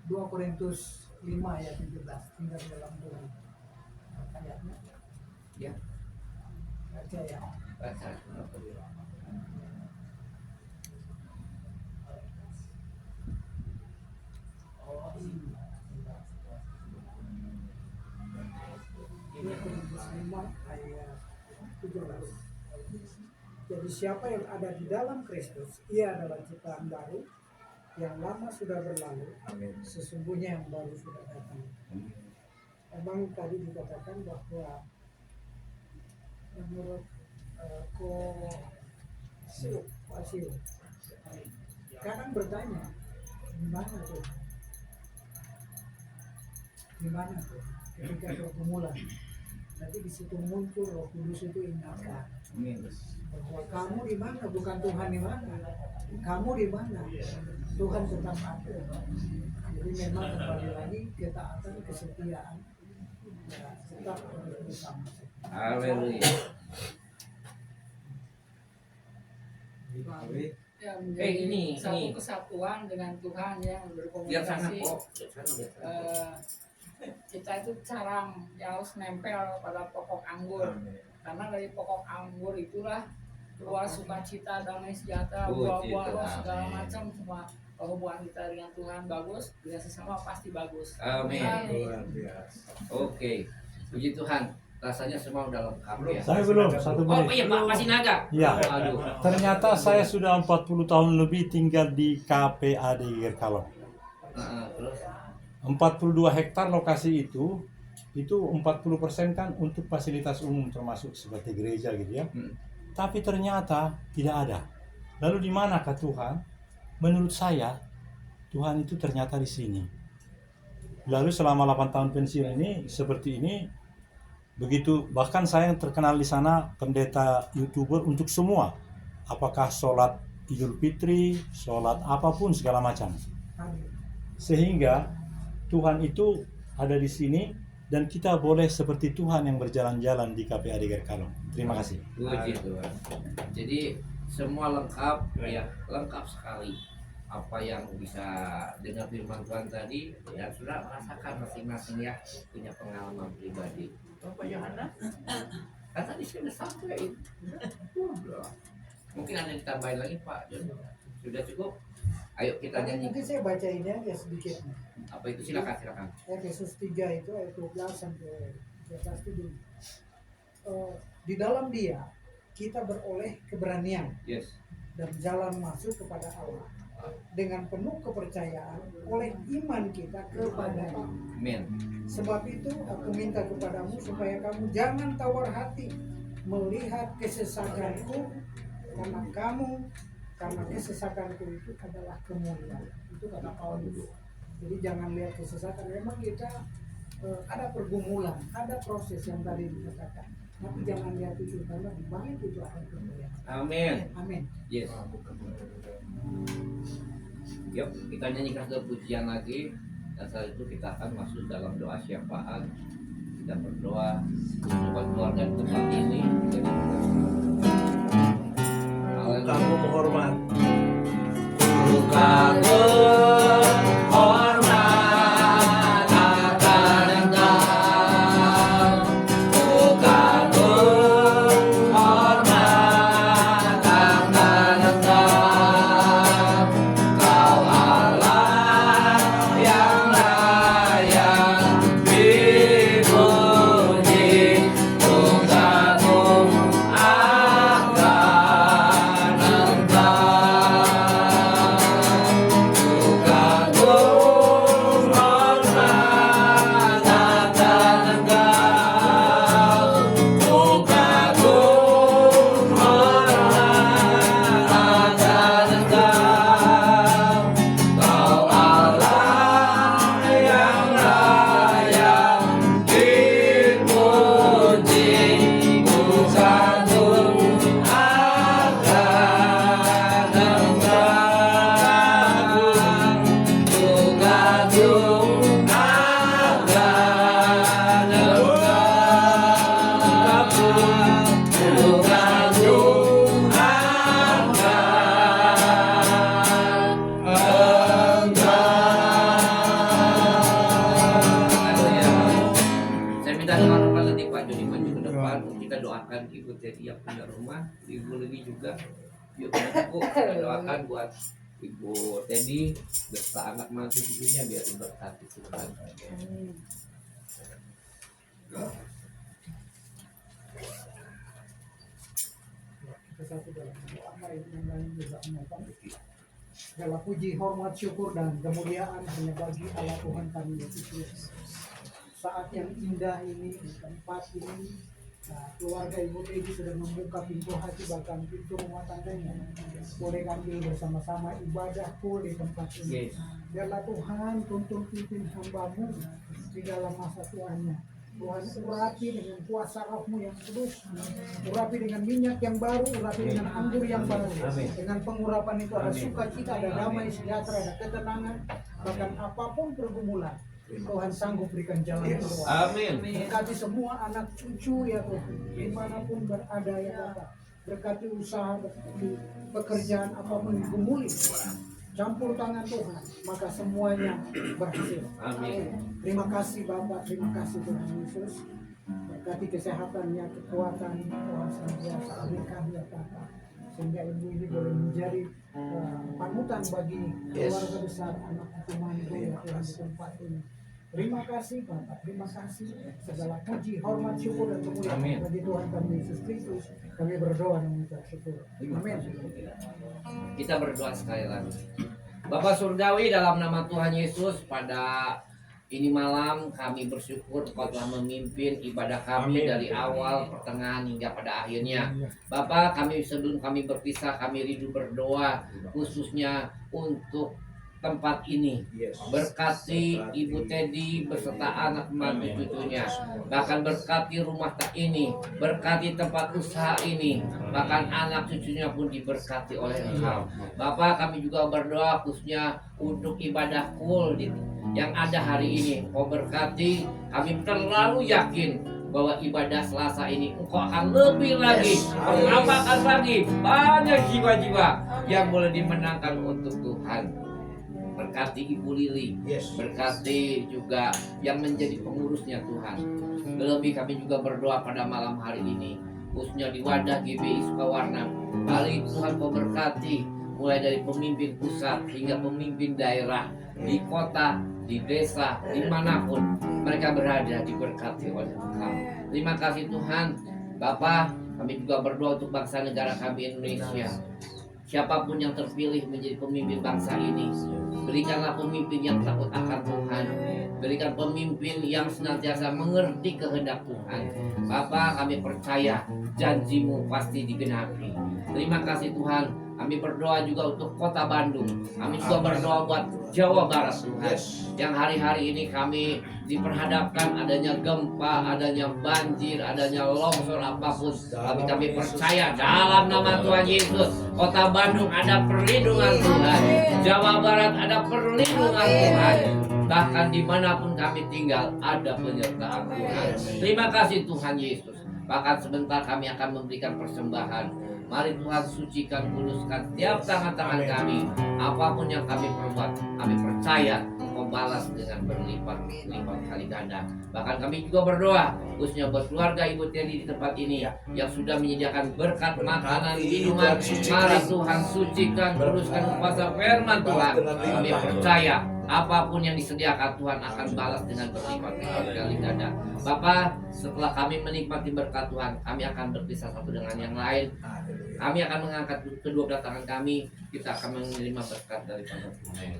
2 Korintus 5 ayat 17, tinggal dalam Tuhan. Ayatnya. Ya. Baca ya. Baca. Dua Korintus 5 ayat 17. Jadi siapa yang ada di dalam Kristus, ia adalah ciptaan baru, yang lama sudah berlalu, sesungguhnya yang baru sudah datang. Memang tadi dikatakan bahwa menurut Pasio, kadang bertanya, gimana tuh? Gimana tuh? Ketika pergumulan, nanti di situ muncul Roh Kudus itu ingatkan bahwa kamu di mana, bukan Tuhan di mana. Kamu di mana? Tuhan tetap ada. Jadi memang kembali lagi ketaatan, kesetiaan tetap bersama. Haleluya. Ya, menjadi ini satu kesatuan dengan Tuhan yang Biar sana berkomunikasi. kok. Kita itu carang yang harus nempel pada pokok anggur, karena dari pokok anggur itulah keluar sukacita, damai sejahtera, buah-buah roh, segala macam. Semua hubungan kita dengan Tuhan bagus, dengan sesama pasti bagus. Amin. Luar biasa. Oke, puji Tuhan. Rasanya semua udah lengkap ya. Saya belum, 1 menit. Oh iya Pak, masih naga. Ya, Aduh. ternyata saya sudah 40 tahun lebih tinggal di KPAD Gerkalong. Terus 42 hektar lokasi itu 40% kan untuk fasilitas umum termasuk seperti gereja gitu ya. Tapi ternyata tidak ada. Lalu di manakah Tuhan? Menurut saya Tuhan itu ternyata di sini. Lalu selama 8 tahun pensiun ini seperti ini begitu, bahkan saya yang terkenal di sana pendeta YouTuber untuk semua. Apakah sholat Idul Fitri, sholat apapun segala macam. Sehingga Tuhan itu ada di sini dan kita boleh seperti Tuhan yang berjalan-jalan di KPAD Gerkalong. Terima kasih. puji Tuhan. Jadi semua lengkap ya, lengkap sekali. Apa yang bisa dengar firman Tuhan tadi ya sudah merasakan masing-masing ya, punya pengalaman pribadi. Bapak Yohanes, kan tadi sudah sampai. Mungkin ada yang ditambahin lagi Pak. Sudah cukup? Ayo kita nyanyi. Nanti saya baca ini aja sedikit. Apa itu? Silakan. Efesus 3 itu ayat 12 sampai 13 itu. Di dalam Dia kita beroleh keberanian dan jalan masuk kepada Allah dengan penuh kepercayaan oleh iman kita kepada Allah. Amin. Sebab itu aku minta kepadamu supaya kamu jangan tawar hati melihat kesesakanku, karena kesesakanku itu adalah kemuliaan. Itu kata Paulus. Jadi jangan lihat kesesakan. Memang kita ada pergumulan, ada proses yang tadi dikatakan. Tapi jangan lihat itu, karena di balik itu ada kemuliaan. Amin. Amin. Yes. Yuk, kita nyanyikan kepujian lagi. Dan setelah itu kita akan masuk dalam doa syafaat. Kita berdoa untuk keluarga di tempat ini. Kamu menghormat. Doakan buat Ibu Teddy beserta anak mantu cucunya biar diberkati Tuhan. Kita satu dalam doa, yang lain juga menopang. Segala puji, hormat, syukur dan kemuliaan hanya bagi Allah Tuhan kami Yesus Kristus. Saat yang indah ini di tempat ini, keluarga Ibu Teddy sudah membuka pintu hati bahkan pintu rumah tangganya. Boleh kami bersama-sama ibadah full di tempat ini. Biarlah Tuhan tuntun pimpin hamba-Mu di dalam masa tuanya. Tuhan urapi dengan kuasa Roh-Mu yang kudus, urapi dengan minyak yang baru, urapi dengan anggur yang baru. Dengan pengurapan itu ada sukacita, ada damai sejahtera, ada ketenangan, bahkan apapun pergumulan Tuhan sanggup berikan jalan keluar. Amin. Berkati semua anak cucu ya Tuhan, dimanapun berada ya Bapak. Berkati usaha, berkati pekerjaan apapun digumuli. Campur tangan Tuhan, maka semuanya berhasil. Amin. Terima kasih Bapak, terima kasih Tuhan Yesus. Berkati kesehatannya, kekuatan Tuhan senantiasa berikan ya Bapak. Sehingga ibu ini boleh menjadi panutan bagi keluarga besar anak hukuman itu ya Tuhan di tempat ini. Terima kasih Bapak, terima kasih. Segala puji, hormat, syukur dan kemuliaan bagi Tuhan kami Yesus Kristus. Kami berdoa dan mengucap syukur. Amin. Kita berdoa sekali lagi. Bapak Surgawi, dalam nama Tuhan Yesus, pada ini malam kami bersyukur Kau telah memimpin ibadah kami dari awal, pertengahan hingga pada akhirnya. Bapak, kami sebelum kami berpisah, kami rindu berdoa khususnya untuk tempat ini. Berkati Ibu Teddy beserta anak mantu cucunya. Bahkan berkati rumah ini, berkati tempat usaha ini. Bahkan anak cucunya pun diberkati oleh Engkau. Bapak, kami juga berdoa khususnya untuk ibadah kul yang ada hari ini. Kau berkati, kami terlalu yakin bahwa ibadah Selasa ini Engkau akan lebih lagi, mengamalkan lagi banyak jiwa-jiwa yang boleh dimenangkan untuk Tuhan. Berkati Ibu Lili, berkati juga yang menjadi pengurusnya Tuhan. Terlebih kami juga berdoa pada malam hari ini, khususnya di wadah GBI Sukawarna. Mari Tuhan Kau berkati, mulai dari pemimpin pusat hingga pemimpin daerah, di kota, di desa, dimanapun mereka berada, diberkati oleh Engkau. Terima kasih Tuhan. Bapak, kami juga berdoa untuk bangsa negara kami Indonesia. Siapapun yang terpilih menjadi pemimpin bangsa ini, berikanlah pemimpin yang takut akan Tuhan. Berikan pemimpin yang senantiasa mengerti kehendak Tuhan. Bapak, kami percaya janji-Mu pasti digenapi. Terima kasih Tuhan. Kami berdoa juga untuk kota Bandung. Kami juga berdoa buat Jawa Barat Tuhan. Yang hari-hari ini kami diperhadapkan adanya gempa, adanya banjir, adanya longsor apapun. Tapi kami percaya dalam nama Tuhan Yesus, kota Bandung ada perlindungan Tuhan. Jawa Barat ada perlindungan Tuhan. Bahkan dimanapun kami tinggal ada penyertaan Tuhan. Terima kasih Tuhan Yesus. Bahkan sebentar kami akan memberikan persembahan. Mari Tuhan sucikan, kuduskan setiap tangan-tangan kami. Apapun yang kami perbuat, kami percaya Engkau balas dengan berlipat kali ganda. Bahkan kami juga berdoa khususnya buat keluarga Ibu Teddy di tempat ini yang sudah menyediakan berkat makanan, minuman. Mari Tuhan sucikan, kuduskan kuasa firman Tuhan. Kami percaya apapun yang disediakan Tuhan akan balas dengan berlipat kali ganda. Bapak, setelah kami menikmati berkat Tuhan, kami akan berpisah satu dengan yang lain. Kami akan mengangkat kedua belah tangan kami. Kita akan menerima berkat daripada Tuhan.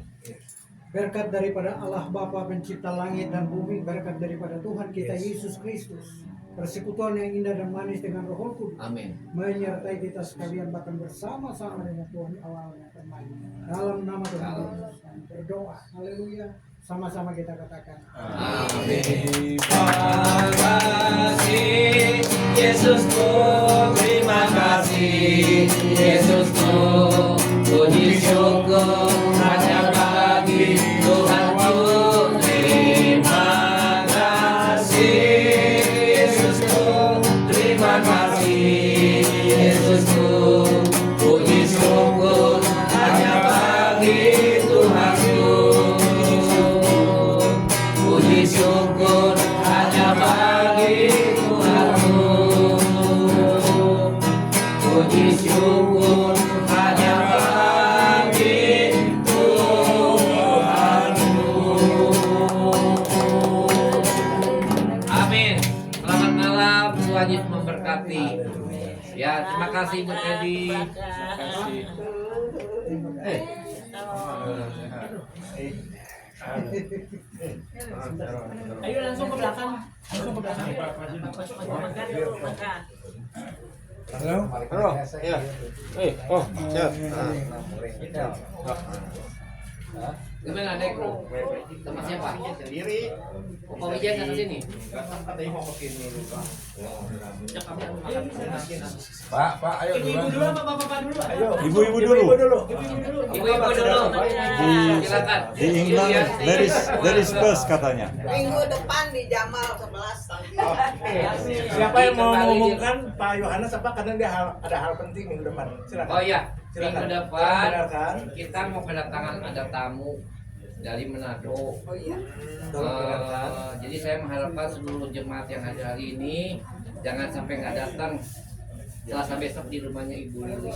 Berkat daripada Allah Bapa pencipta langit dan bumi, berkat daripada Tuhan kita Yesus Kristus, persekutuan yang indah dan manis dengan Roh Kudus, amin, menyertai kita sekalian bahkan bersama-sama dengan Tuhan Allah yang akan main. Dalam nama Tuhan Yesus kami berdoa. Haleluya. Sama-sama kita katakan amin. Terima kasih Yesusku, terima kasih Yesusku, puji syukur hanya bagi Tuhanku. Terima kasih Yesusku, terima kasih Yesusku, puji syukur hanya bagi Tuhanku. Puji syukur hanya bagi Tuhanku. Puji syukur hanya bagi Tuhanku. Amin. Selamat malam, Tuhan Yesus memberkati. Ya, terima kasih Ibu Teddy. Terima kasih. Ayo langsung ke belakang. Langsung ke belakang. Halo? Halo? Iya. Oh, siap. Nah. Gimana Neko? Sama siapa? Sendiri. Pak Wijaya nggak kesini? Katanya mau kesini lupa. Pak, ayo Ibu dulu apa bapak dulu? Ayo. Ibu-ibu dulu. Ibu-ibu dulu. Silakan. Di England there is bus katanya. Minggu depan di Jamal 11. Siapa yang mau mengumumkan Pak Yohanes apa karena dia ada hal penting minggu depan. Silakan. Oh iya, Silakan. minggu depan Benarkan. kita mau kedatangan ada tamu dari Manado. Oh iya. Jadi saya mengharapkan seluruh jemaat yang ada hari ini jangan sampai nggak datang Selasa besok di rumahnya Ibu Lili.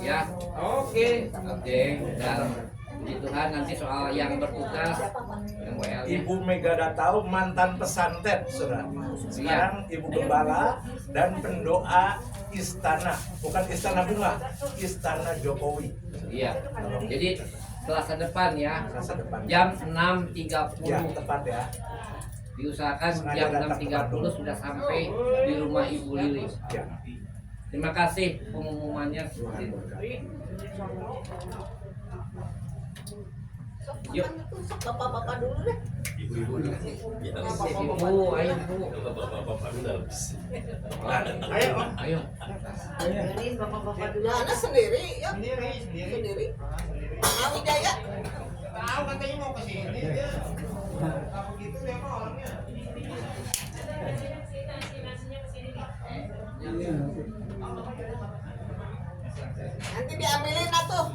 Ya, oke. Dan puji Tuhan nanti soal yang bertugas yang WL Ibu Megada tahu mantan pesantren, saudara. Sekarang Ibu Gembala dan pendoa istana, bukan istana bunga, istana Jokowi. Iya. Jadi Selasa depan ya. Selasa depan. Jam 6.30. Ya, tepat ya. Diusahakan jam 6.30 sudah sampai di rumah Ibu Lili. Ya. Terima kasih pengumumannya. Yuk. Bapak-bapak dulu deh. Ibu-ibu dulu. Ibu, ayo Bu. Bapak-bapak dulu. Ayo. Ini bapak-bapak dulu. Anak sendiri, ya. Sendiri. Pak Wijaya. Tahu katanya mau ke sini dia. Kalau gitu dia mah orangnya. Nanti diambilin atuh.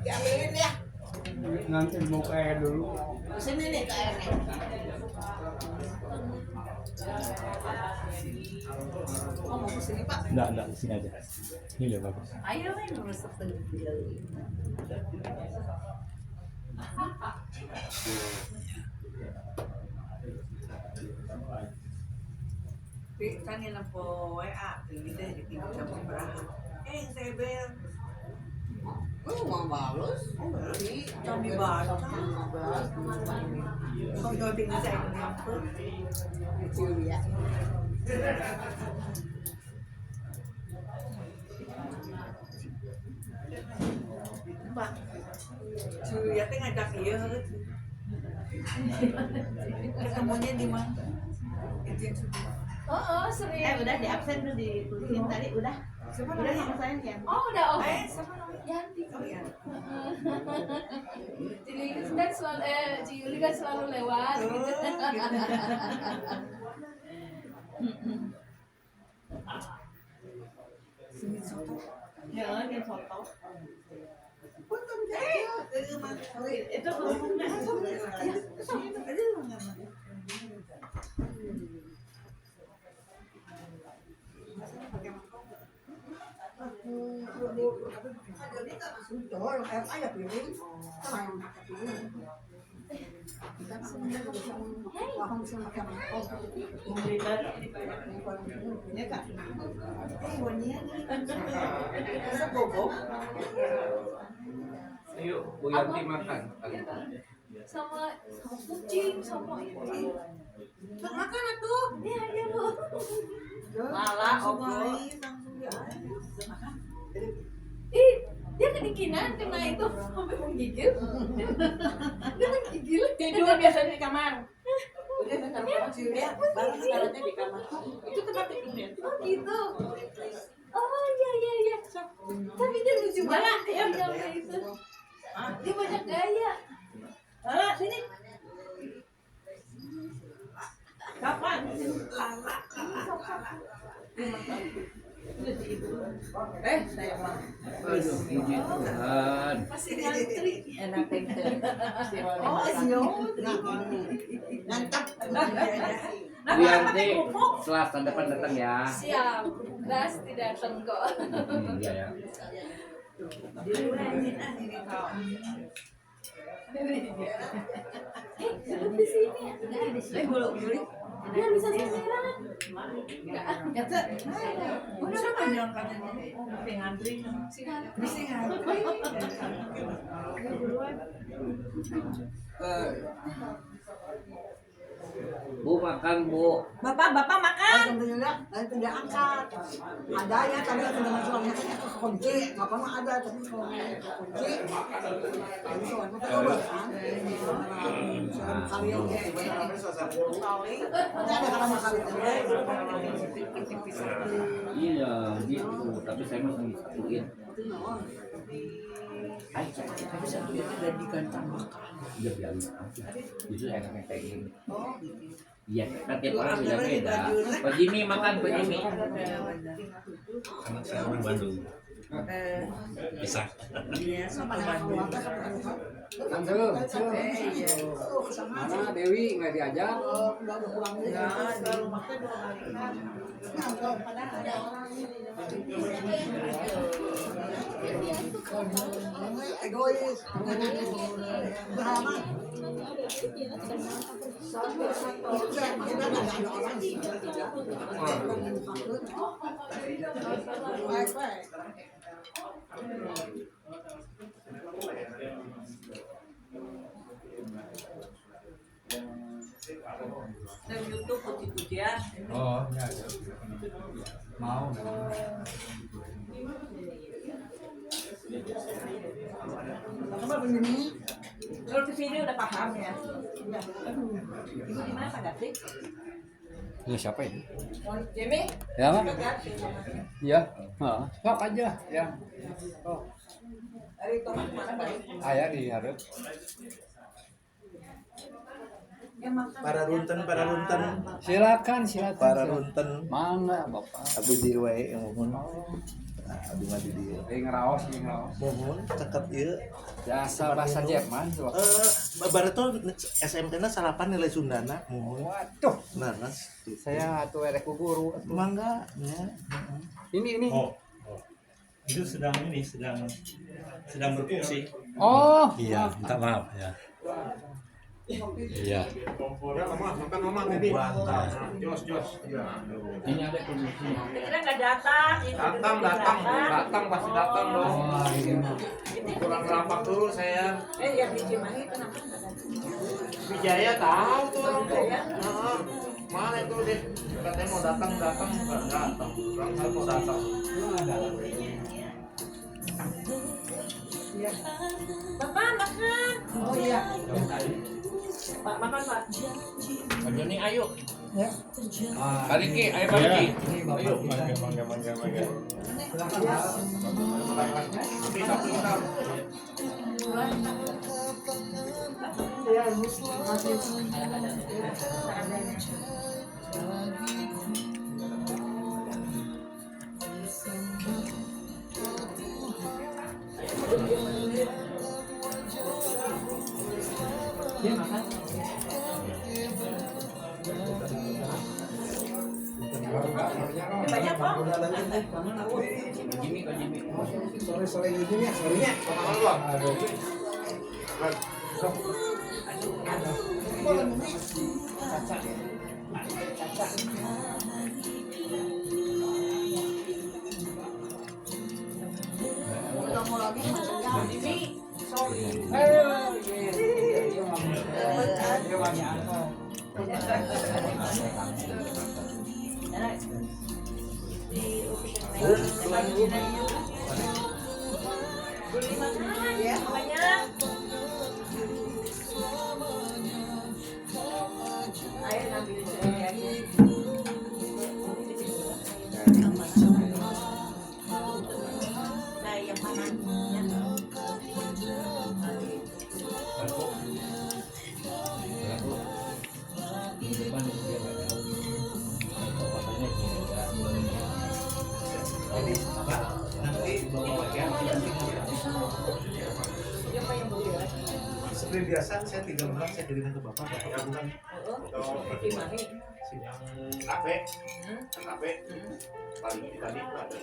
Diambilin ya. Nanti mau ke air dulu. Sini nih ke airnya. Oh, mau kesini Pak? Enggak, di sini aja. Ini udah bagus. Ayo main meresep Kangen po WA, hindi tinggal sa pemberah. Sebel. Mau balas? Di kami baca. Kung daw tinggal sa inyo po. Julia. Pak, Julia teh ngajak iya. Ketemunya di mana? Itu yang sudah. Oh, sering. Udah di absen tuh ditulisin tadi, udah. Udah sama saya ya. Oh, udah oke. Siapa namanya? Yanti. Oh iya. Jadi kan selalu Ci Yuli kan selalu lewat gitu. Sini soto. Ya, dia foto. Punten Itu ngomongnya. Ayo, Bu Yanti makan. Sama kucing sama ini. Makan atuh. Iya, Bu. Malah obrol. Ih, dia kedikinan kena itu sampai menggigil. Dia menggigil. Tidur biasanya di kamar. Udah bentar banget sih ya. Barang taruhnya di kamar. Itu tempat tidurnya. Oh gitu. Oh iya. Tapi dia lucu banget ya kayak itu. Dia banyak gaya. Sini. Kapan? Lala. Saya mau. Aduh, puji Tuhan. Masih ngantri. Enak itu. Oh, iya. Nantap. Bu Yanti, Selasa depan datang ya. Siap. Pasti datang kok. Iya ya. Di sini. Dia bisa selera. Enggak. Udah sama yang katanya. Ngantri. Mesti ngantri. Bu makan Bu. Bapak makan. Alhamdulillah, tidak angkat. Ada ya tadi dengan suaminya kan kunci, bapak mah ada tapi kalau kunci, ini suaminya kan udah kan. Kalian ya, ada kalau makan Iya gitu, tapi saya masih disatuin. Tapi satu itu udah digantang makan. Udah biarin aja. Itu enaknya kayak gini. Iya, kan tiap orang beda-beda. Pak Jimmy makan, Pak Jimmy. Anak saya orang Bandung. Bisa. Iya, sama Bandung. Langsung. Mana Dewi nggak diajak? egois. Dan YouTube puji-pujian. Oh, ya. Mau. Coba begini. Kalau ke sini udah paham ya. Aduh, ibu di mana Pak Gatik? Ini siapa ini? Jimmy? Ya, Pak. Pak Gatik. Iya. Sok aja, ya. Oh. Dari Thomas mana Pak? Ayah diharap. Para runten. Silakan. Para runten. Mangga, Bapak. Abdi di wae mohon. Abdi mah di dieu. Ngeraos. Mohon ceket ieu. Biasa bahasa Jerman tuh. Bareto SMT-na salapan nilai Sundana. Mohon. Waduh. Nanas. Saya atuh erek ku guru. Mangga nya. Ini. Oh. Itu sedang berfungsi. Oh. Iya, minta maaf ya. Iya. Jos. Ini ada kondisi. Kira nggak datang. Datang pasti datang dong. Kurang rampak dulu saya. Yang di Cimahi kenapa? Wijaya tahu tuh orang tuh. Mana itu deh? Katanya mau datang nggak datang. Orang mau datang. Bapak makan. Oh iya. Pak makan Pak. Pak Joni ayo. Ya. Bariki, ayo Bariki. Ayo, mangga. Ya, masih. Dia makan. Banyak kok. Jimmy. Sore ini ya, sorenya. Ya, banyak. Ayo ambil saya aja. Nah, yang mana? Seperti biasa saya 3 lembar saya kirim ke Bapak bukan. Sidang kafe. Tadi itu ada.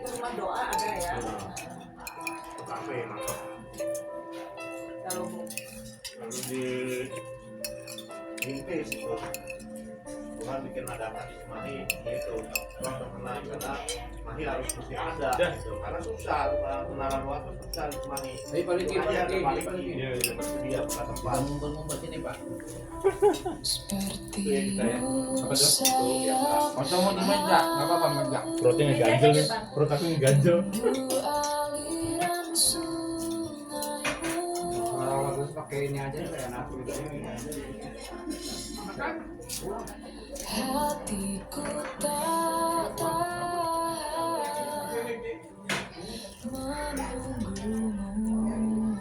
Rumah doa ada ya. Kafe mantap. Kalau lalu di Inggris itu Tuhan bikin ada di Cimahi gitu. Tuhan terkenal karena Cimahi harus mesti ada gitu. Karena susah menara luar itu susah di Cimahi. Ayo balikin, balikin. Iya, bersedia buka tempat. Ngumpul sini Pak. Itu ya kita ya. Apa tuh? Kosong mau di meja, nggak apa-apa meja. Perutnya ngeganjel nih. Perut aku ngeganjel. Kalau bagus pakai ini aja kayak enak gitu. Hatiku tak tahan menunggumu.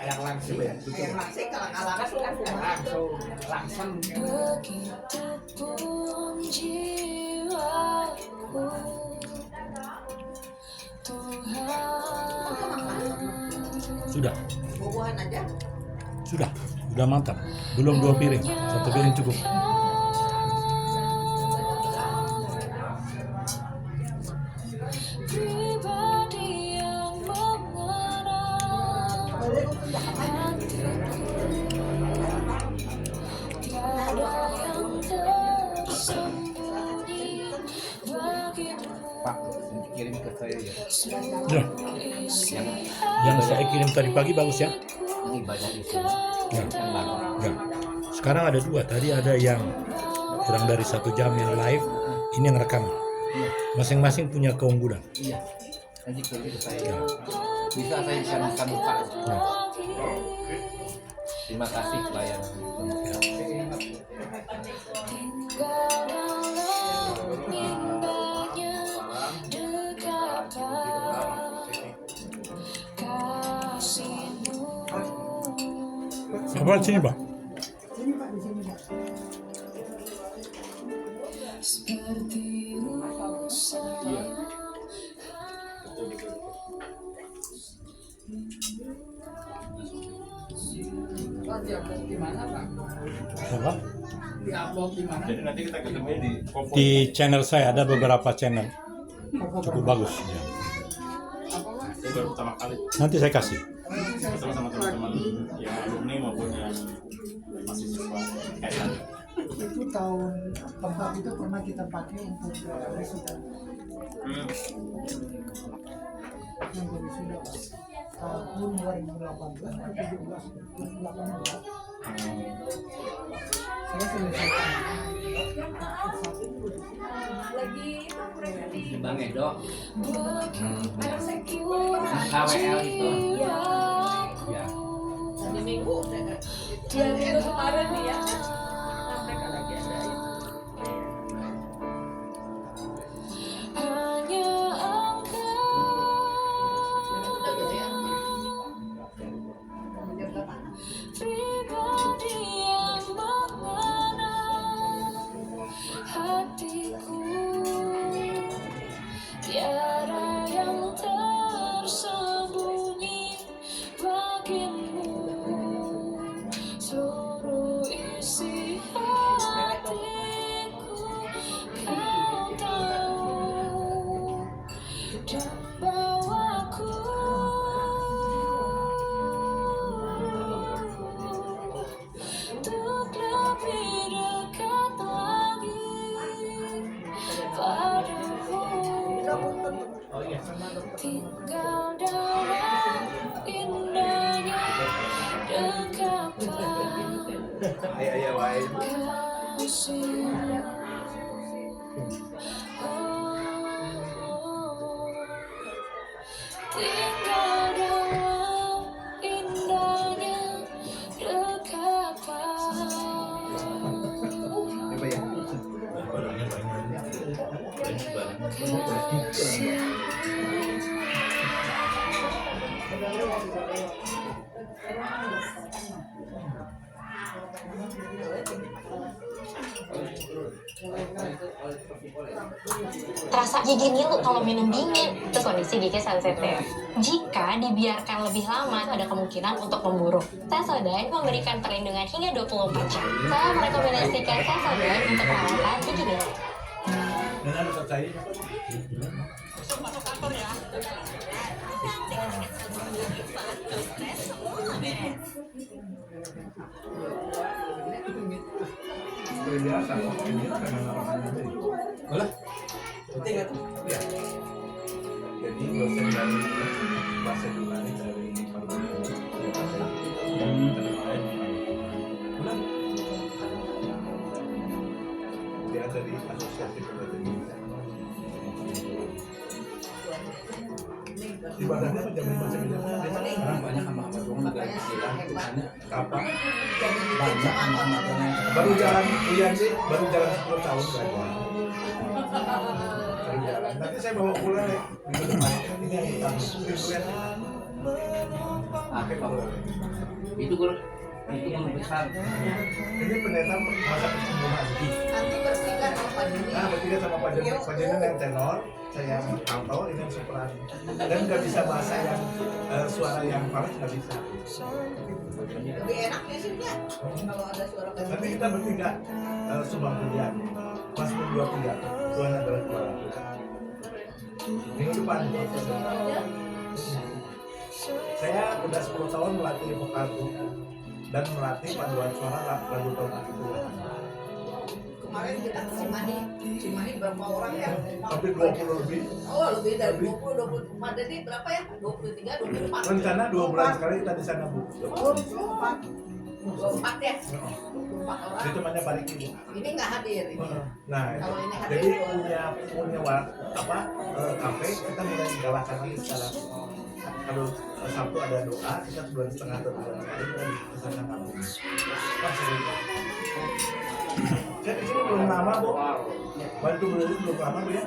Ayang langsung ya. Ayang langsung kalau langsung. Begitupun jiwaku, Sudah, buah-buahan aja. sudah mantap. Belum 2 piring, 1 piring cukup. pribadi yang mengenal tiada yang tersembunyi bagimu. Pak, kirim ke saya ya. Ya. Yang saya kirim tadi pagi bagus ya. Ini ibadah di sini. Ya. Ya. Sekarang ada 2. Tadi ada yang kurang dari 1 jam yang live. Ini yang rekam. Masing-masing punya keunggulan. Iya. Nanti kirim ke saya. Bisa saya bisa buka muka. Ya. Terima kasih pelayan. Tinggal dalam indahnya dekatan kasihmu. Apa sini Pak? Sini Pak, di sini Pak. Seperti usah Di-upload di mana Pak? Apa? Di-upload di mana? Jadi nanti kita ketemu di Kopo. Di channel saya ada beberapa channel. Cukup bagus. Ya. Ini baru pertama kali. Nanti saya kasih. Bersama sama teman-teman yang alumni maupun yang mahasiswa KSN. Itu tahun tempat itu pernah kita pakai untuk wisuda. Yang wisuda tahun 2018 atau 2018. Saya selesaikan. Lagi itu mereka di Bang Edo. KWL itu. Ya. di minggu dia minggu kemarin nih ya. Nah, mereka lagi ada itu. Hanya pribadi yang mengenal hatiku, tiada yang tersembunyi bagimu. Seluruh isi hatiku kau tahu dan bawaku untuk lebih dekat lagi padamu. Tinggal dalam indahnya dekatan kasihmu. Tinggal dalam indahnya dekatan. Terasa gigi ngilu kalau minum dingin, itu kondisi gigi sensitif. Jika dibiarkan lebih lama, ada kemungkinan untuk memburuk. Sensodyne memberikan perlindungan hingga 24 jam. Saya merekomendasikan Sensodyne untuk perawatan gigi ngilu. Dengan percaya. Masuk kantor ya. Biasa kok ini dengan orang-orang ini. Boleh? Penting kan? Ya. Jadi dosen dari bahasa Yunani dari dia dari asosiasi bahasa Indonesia. Ibadahnya menjamin bahasa Indonesia. Sekarang banyak hamba-hamba Tuhan ada yang bilang tulisannya Kapan? banyak hamba-hamba Tuhan yang Baru jalan Ian sih, baru jalan 10 tahun belajar. Baru jalan. Nanti saya bawa pulang ya minggu depan. Ini yang utama. Itu guru besar. Ini pendeta masa persembuhan. Nanti bertiga sama Pak Juni. Nah, bertiga sama Pak Juni. Pak Juni yang tenor, saya yang alto, ini yang sopran. Dan nggak bisa bahasa yang suara yang panas nggak bisa. Lebih enak ya sih ya kalau ada suara kayak Nanti kita bertiga sumbang kuliah. Mas pun 23. Tuhan adalah Tuhan. Minggu depan. Saya udah 10 tahun melatih vokal dan melatih paduan suara lagu tahun itu. kemarin kita ke Cimahi berapa orang ya? Hampir 20 lebih. Oh lebih dari 20 24 jadi berapa ya? 23, 24. Rencana 2 bulan sekali kita di sana Bu. 24 ya? 24 orang. Itu temannya balik ini. Ini nggak hadir ini. Nah, Kalau ini hadir jadi punya kafe kita mulai galakkan lagi sekarang. Kalau Sabtu ada doa, kita 2,5 atau 2 kali kita kesana kampung. Saya di sini belum lama Bu. Bantu belum lama Bu ya.